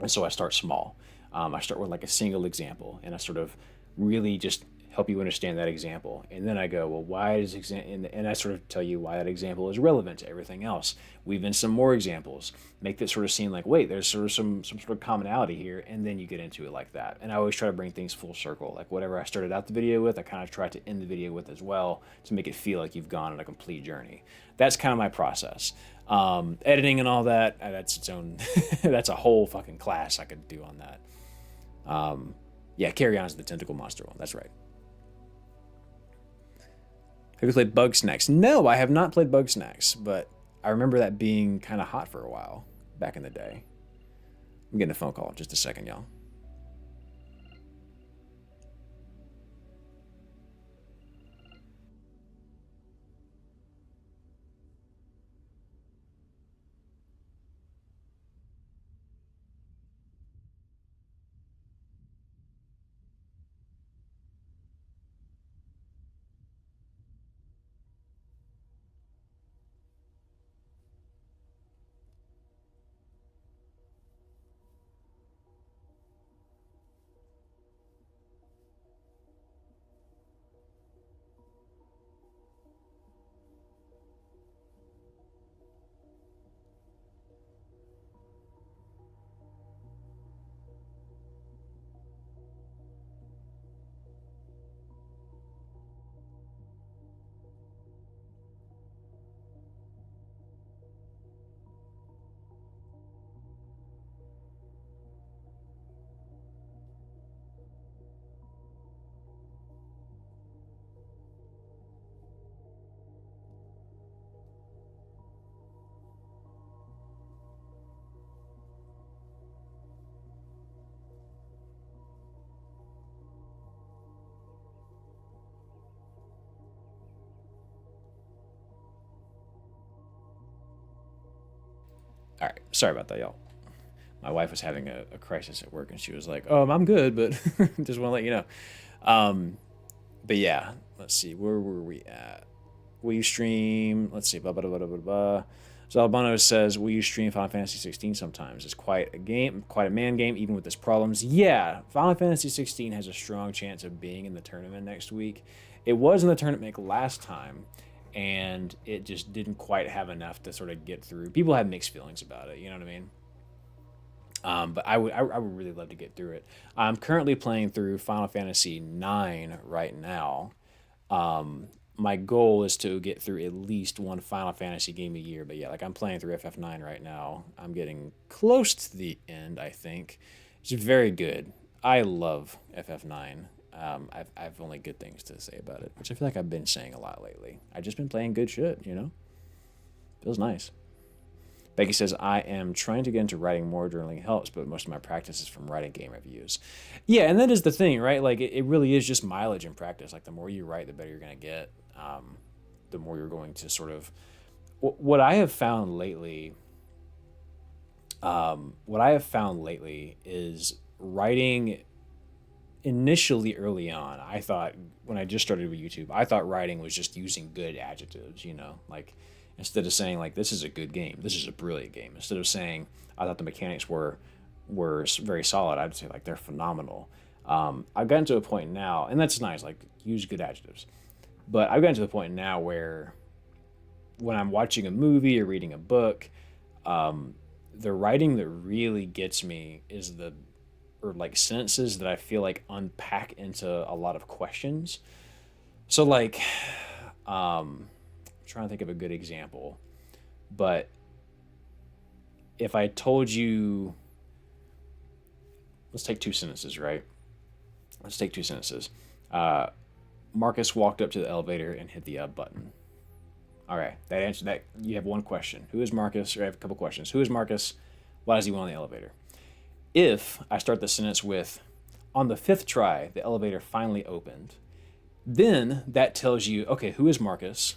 And so I start small. I start with like a single example, and I sort of really just help you understand that example. And then I go, well, why is and I sort of tell you why that example is relevant to everything else. Weave in some more examples, make that sort of seem like, wait, there's sort of some sort of commonality here, and then you get into it like that. And I always try to bring things full circle. Like whatever I started out the video with, I kind of try to end the video with as well, to make it feel like you've gone on a complete journey. That's kind of my process. Editing and all that, that's its own, that's a whole fucking class I could do on that. Yeah, Carry On is the tentacle monster one. That's right. Have you played Bug Snacks? No, I have not played Bug Snacks, but I remember that being kind of hot for a while back in the day. I'm getting a phone call in just a second, y'all. All right, sorry about that, y'all. My wife was having a crisis at work, and she was like, I'm good, but just want to let you know. But yeah, let's see, where were we at? Will you stream? Let's see, blah, blah, blah, blah, blah, blah. So Albano says, will you stream Final Fantasy 16 sometimes? It's quite a game, quite a man game, even with its problems. Yeah, Final Fantasy 16 has a strong chance of being in the tournament next week. It was in the tournament last time, and it just didn't quite have enough to sort of get through. People have mixed feelings about it, you know what I mean? But I would really love to get through it. I'm currently playing through Final Fantasy IX right now. My goal is to get through at least one Final Fantasy game a year. But yeah, like I'm playing through FF9 right now. I'm getting close to the end, I think. It's very good. I love FF9. I've only good things to say about it, which I feel like I've been saying a lot lately. I've just been playing good shit, you know? Feels nice. Becky says, I am trying to get into writing more. Journaling helps, but most of my practice is from writing game reviews. Yeah, and that is the thing, right? Like, it really is just mileage and practice. Like, the more you write, the better you're going to get. The more you're going to sort of. What I have found lately. What I have found lately is writing. Initially, early on, I thought when I just started with YouTube, I thought writing was just using good adjectives, you know, like instead of saying like this is a good game, this is a brilliant game. Instead of saying I thought the mechanics were very solid, I'd say like they're phenomenal. I've gotten to a point now, and that's nice, like use good adjectives. But I've gotten to the point now where when I'm watching a movie or reading a book, the writing that really gets me is the or like sentences that I feel like unpack into a lot of questions. So like, I'm trying to think of a good example, but if I told you, let's take two sentences, right? Let's take two sentences. Marcus walked up to the elevator and hit the up button. All right, that answer that you have one question. Who is Marcus? Or I have a couple questions. Who is Marcus? Why does he want on the elevator? If I start the sentence with, on the fifth try, the elevator finally opened, then that tells you, okay, who is Marcus?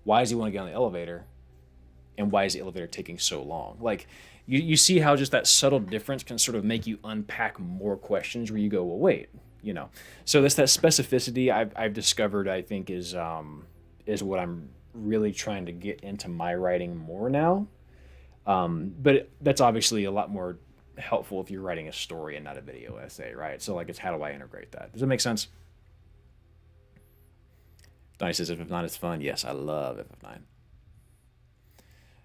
Why does he want to get on the elevator? And why is the elevator taking so long? Like, you see how just that subtle difference can sort of make you unpack more questions where you go, well, wait, you know. So that's that specificity I've discovered, I think, is what I'm really trying to get into my writing more now. But that's obviously a lot more helpful if you're writing a story and not a video essay, right? So like, it's how do I integrate that? Does that make sense? Donnie says, if not, it's fun. Yes, I love FF9.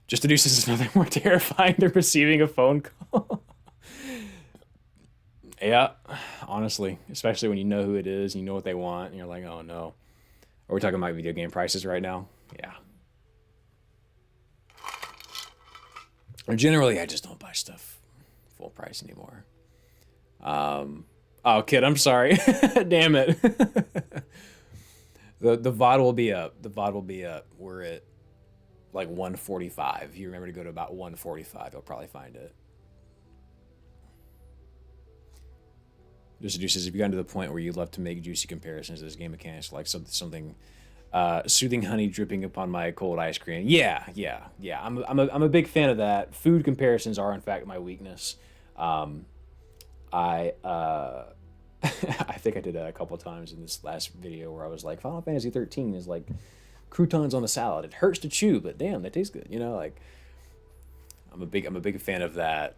Just deduces is nothing more terrifying than receiving a phone call. Yeah, honestly, especially when you know who it is, you know what they want, and you're like, oh no. Are we talking about video game prices right now? Yeah. Or generally, I just don't buy stuff full price anymore. Oh, kid, I'm sorry. Damn it. The VOD will be up. The VOD will be up. We're at like 145. If you remember to go to about 145, you'll probably find it. Just says, if you gotten to the point where you'd love to make juicy comparisons to this game mechanics, like something soothing honey dripping upon my cold ice cream. Yeah. I'm a big fan of that. Food comparisons are in fact my weakness. I I think I did that a couple of times in this last video where I was like, Final Fantasy 13 is like croutons on a salad. It hurts to chew, but damn, that tastes good. You know, like I'm a big fan of that.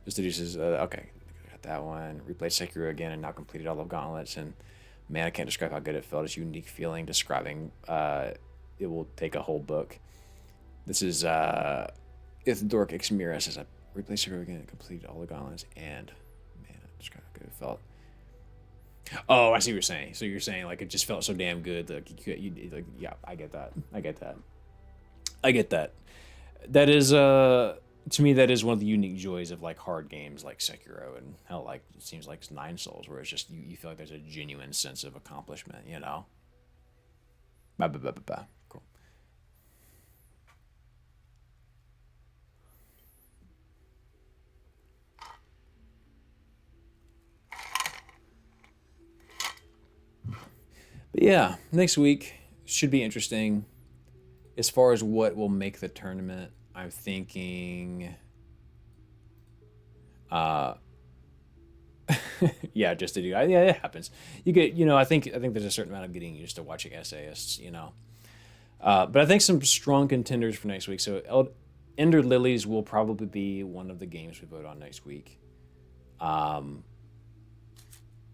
Just deduces, okay, got that one. Replayed Sekiro again and now completed all of Gauntlets. And man, I can't describe how good it felt. It's a unique feeling. Describing it will take a whole book. This is Dork Xmira says, I replayed Sekiro again and completed all the Gauntlets. And man, I describe how good it felt. Oh, I see what you're saying. So you're saying like it just felt so damn good. Like yeah, I get that. I get that. That is to me, that is one of the unique joys of like hard games like Sekiro and how like it seems like Nine Souls, where it's just you feel like there's a genuine sense of accomplishment, you know. Cool. But yeah, next week should be interesting. As far as what will make the tournament, I'm thinking, yeah, just to do, yeah, it happens. You get, you know, I think there's a certain amount of getting used to watching essayists, you know. But I think some strong contenders for next week. So Ender Lilies will probably be one of the games we vote on next week.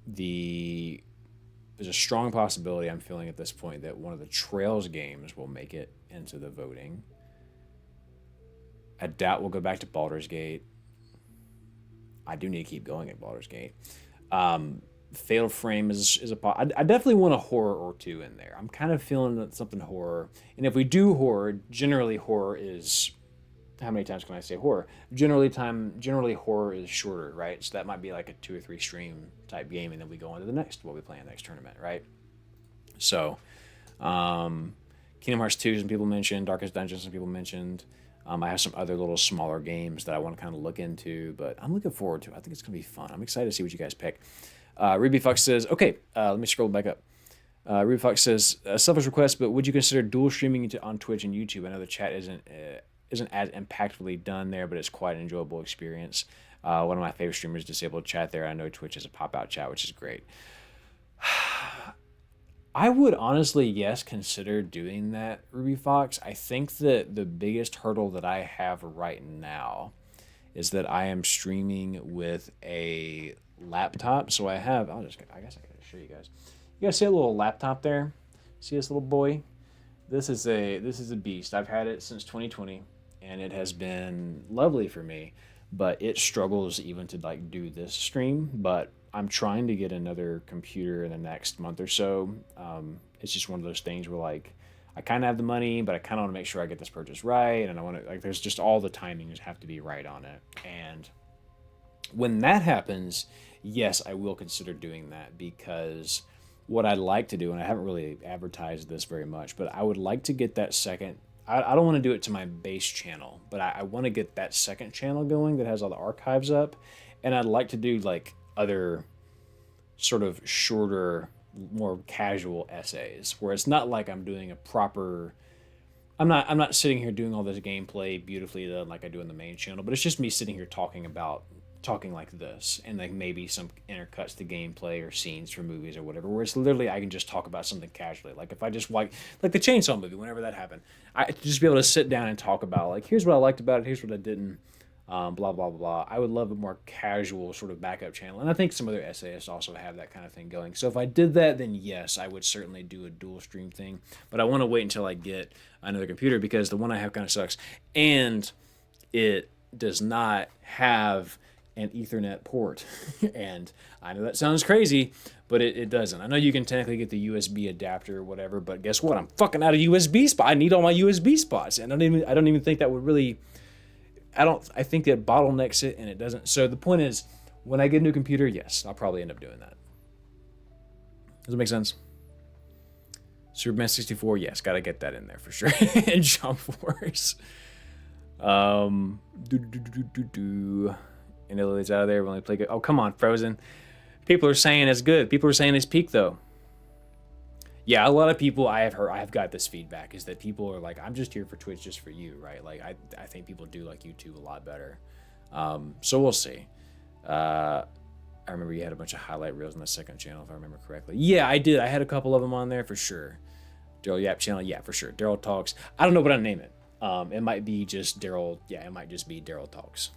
The there's a strong possibility I'm feeling at this point that one of the Trails games will make it into the voting. I doubt we'll go back to Baldur's Gate. I do need to keep going at Baldur's Gate. Fatal Frame is I definitely want a horror or two in there. I'm kind of feeling that something horror. And if we do horror, generally horror is, how many times can I say horror? Generally horror is shorter, right? So that might be like a 2 or 3 stream type game, and then we go on to the next, what we play in the next tournament, right? So, Kingdom Hearts 2, some people mentioned, Darkest Dungeon, some people mentioned. I have some other little smaller games that I want to kind of look into, but I'm looking forward to it. I think it's going to be fun. I'm excited to see what you guys pick. Ruby Fox says, okay, let me scroll back up. Ruby Fox says, selfish request, but would you consider dual streaming on Twitch and YouTube? I know the chat isn't as impactfully done there, but it's quite an enjoyable experience. One of my favorite streamers disabled chat there. I know Twitch is a pop-out chat, which is great. I would honestly, yes, consider doing that, Ruby Fox. I think that the biggest hurdle that I have right now is that I am streaming with a laptop. So I guess I gotta show you guys. You guys see a little laptop there? See this little boy? This is a beast. I've had it since 2020, and it has been lovely for me. But it struggles even to like do this stream. But I'm trying to get another computer in the next month or so. It's just one of those things where like I kind of have the money, but I kind of want to make sure I get this purchase right, and I want to like there's just all the timings have to be right on it. And when that happens, yes, I will consider doing that, because what I'd like to do, and I haven't really advertised this very much, but I would like to get that second. I don't want to do it to my base channel, but I want to get that second channel going that has all the archives up, and I'd like to do like other sort of shorter, more casual essays where it's not like I'm doing a proper. I'm not sitting here doing all this gameplay beautifully done like I do in the main channel, but it's just me sitting here talking like this, and like maybe some intercuts to gameplay or scenes from movies or whatever, where it's literally I can just talk about something casually. Like if I just like the Chainsaw movie, whenever that happened, I just be able to sit down and talk about like, here's what I liked about it, here's what I didn't, blah, blah, blah, blah. I would love a more casual sort of backup channel. And I think some other essayists also have that kind of thing going. So if I did that, then yes, I would certainly do a dual stream thing. But I want to wait until I get another computer, because the one I have kind of sucks. And it does not have an Ethernet port. And I know that sounds crazy, but it doesn't. I know you can technically get the USB adapter or whatever, but guess what? I'm fucking out of USB spot. I need all my USB spots. And I don't even think that would really, I think that bottlenecks it, and it doesn't. So the point is, when I get a new computer, yes, I'll probably end up doing that. Does it make sense? Superman 64, yes, gotta get that in there for sure. And Jump Force. And Lily's out of there. We only play good. Oh, come on, Frozen. People are saying it's good. People are saying it's peak though. Yeah, a lot of people I have got this feedback is that people are like, I'm just here for Twitch just for you, right? Like I think people do like YouTube a lot better. So we'll see. I remember you had a bunch of highlight reels on the second channel, if I remember correctly. Yeah, I did. I had a couple of them on there for sure. Daryl Yap channel, yeah, for sure. Daryl Talks. I don't know what I name it. It might be just Daryl. Yeah, it might just be Daryl Talks.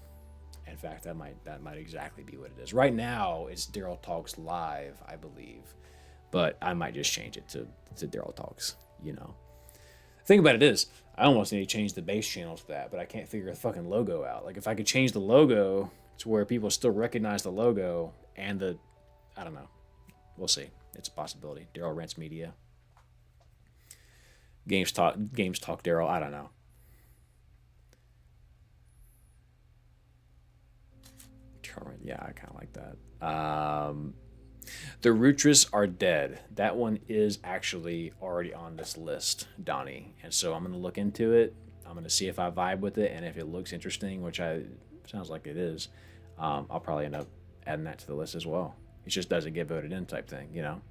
In fact, that might exactly be what it is. Right now, it's Daryl Talks Live, I believe. But I might just change it to Daryl Talks, you know. The thing about it is, I almost need to change the base channel to that, but I can't figure the fucking logo out. Like, if I could change the logo to where people still recognize the logo and I don't know. We'll see. It's a possibility. Daryl Rents Media. Games Talk Daryl. I don't know. Yeah, I kind of like that. The Rutris Are Dead. That one is actually already on this list, Donnie. And so I'm going to look into it. I'm going to see if I vibe with it. And if it looks interesting, which sounds like it is, I'll probably end up adding that to the list as well. It just doesn't get voted in type thing, you know?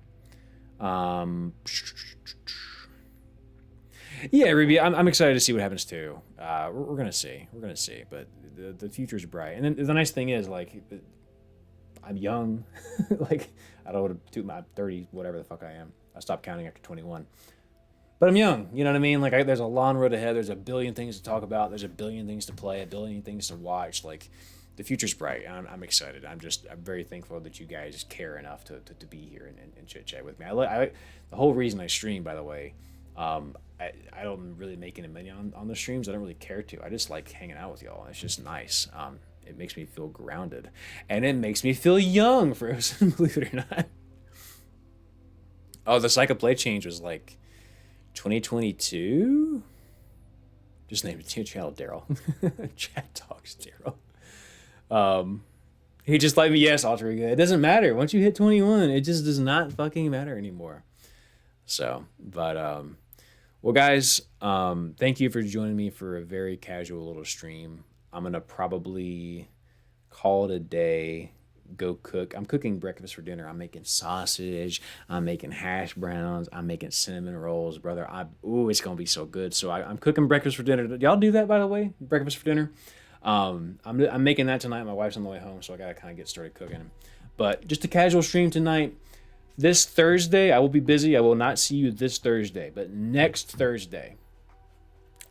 Yeah, Ruby, I'm excited to see what happens too. We're going to see. We're going to see. But the future's bright. And then the nice thing is, like, I'm young. Like, I don't want to toot my 30, whatever the fuck I am. I stopped counting after 21. But I'm young, you know what I mean? Like, there's a long road ahead. There's a billion things to talk about. There's a billion things to play, a billion things to watch. Like, the future's bright. I'm excited. I'm very thankful that you guys care enough to be here and chit chat with me. The whole reason I stream, by the way, I don't really make any money on the streams. I don't really care to. I just like hanging out with y'all. It's just nice. It makes me feel grounded, and it makes me feel young, Frozen. Believe it or not. Oh, the cycle play change was like 2022. Just name it channel Daryl. Chat talks Daryl. He just like me. Yes, alter ego. It doesn't matter once you hit 21. It just does not fucking matter anymore. So, but well, guys, thank you for joining me for a very casual little stream. I'm gonna probably call it a day. Go cook. I'm cooking breakfast for dinner. I'm making sausage. I'm making hash browns. I'm making cinnamon rolls, brother. It's gonna be so good. So I'm cooking breakfast for dinner. Y'all do that, by the way? Breakfast for dinner. I'm making that tonight. My wife's on the way home, so I gotta kind of get started cooking. But just a casual stream tonight. This Thursday, I will be busy. I will not see you this Thursday, but next Thursday,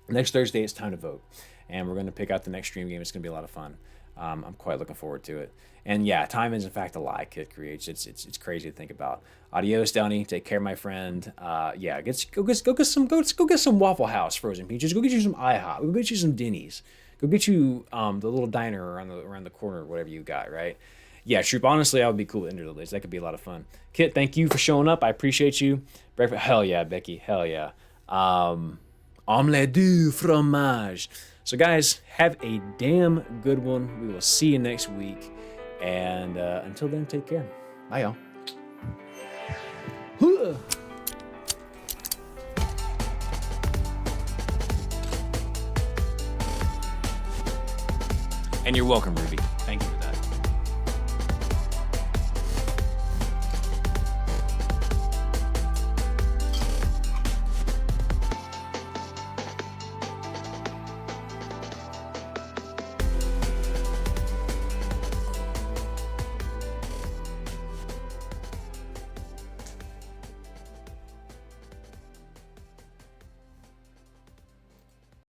it's time to vote, and we're gonna pick out the next stream game. It's gonna be a lot of fun. I'm quite looking forward to it. And yeah, time is in fact a lie. Kid creates. It's crazy to think about. Adios, Downey. Take care, my friend. Yeah, go get some Waffle House frozen peaches. Go get you some IHOP. Go get you some Denny's. Go get you the little diner around the corner, whatever you got, right? Yeah, Troop. Honestly, I would be cool with Ender the List. That could be a lot of fun. Kit, thank you for showing up. I appreciate you. Breakfast. Hell yeah, Becky. Hell yeah. Omelette du fromage. So guys, have a damn good one. We will see you next week. And until then, take care. Bye, y'all. And you're welcome, Ruby. Thank you.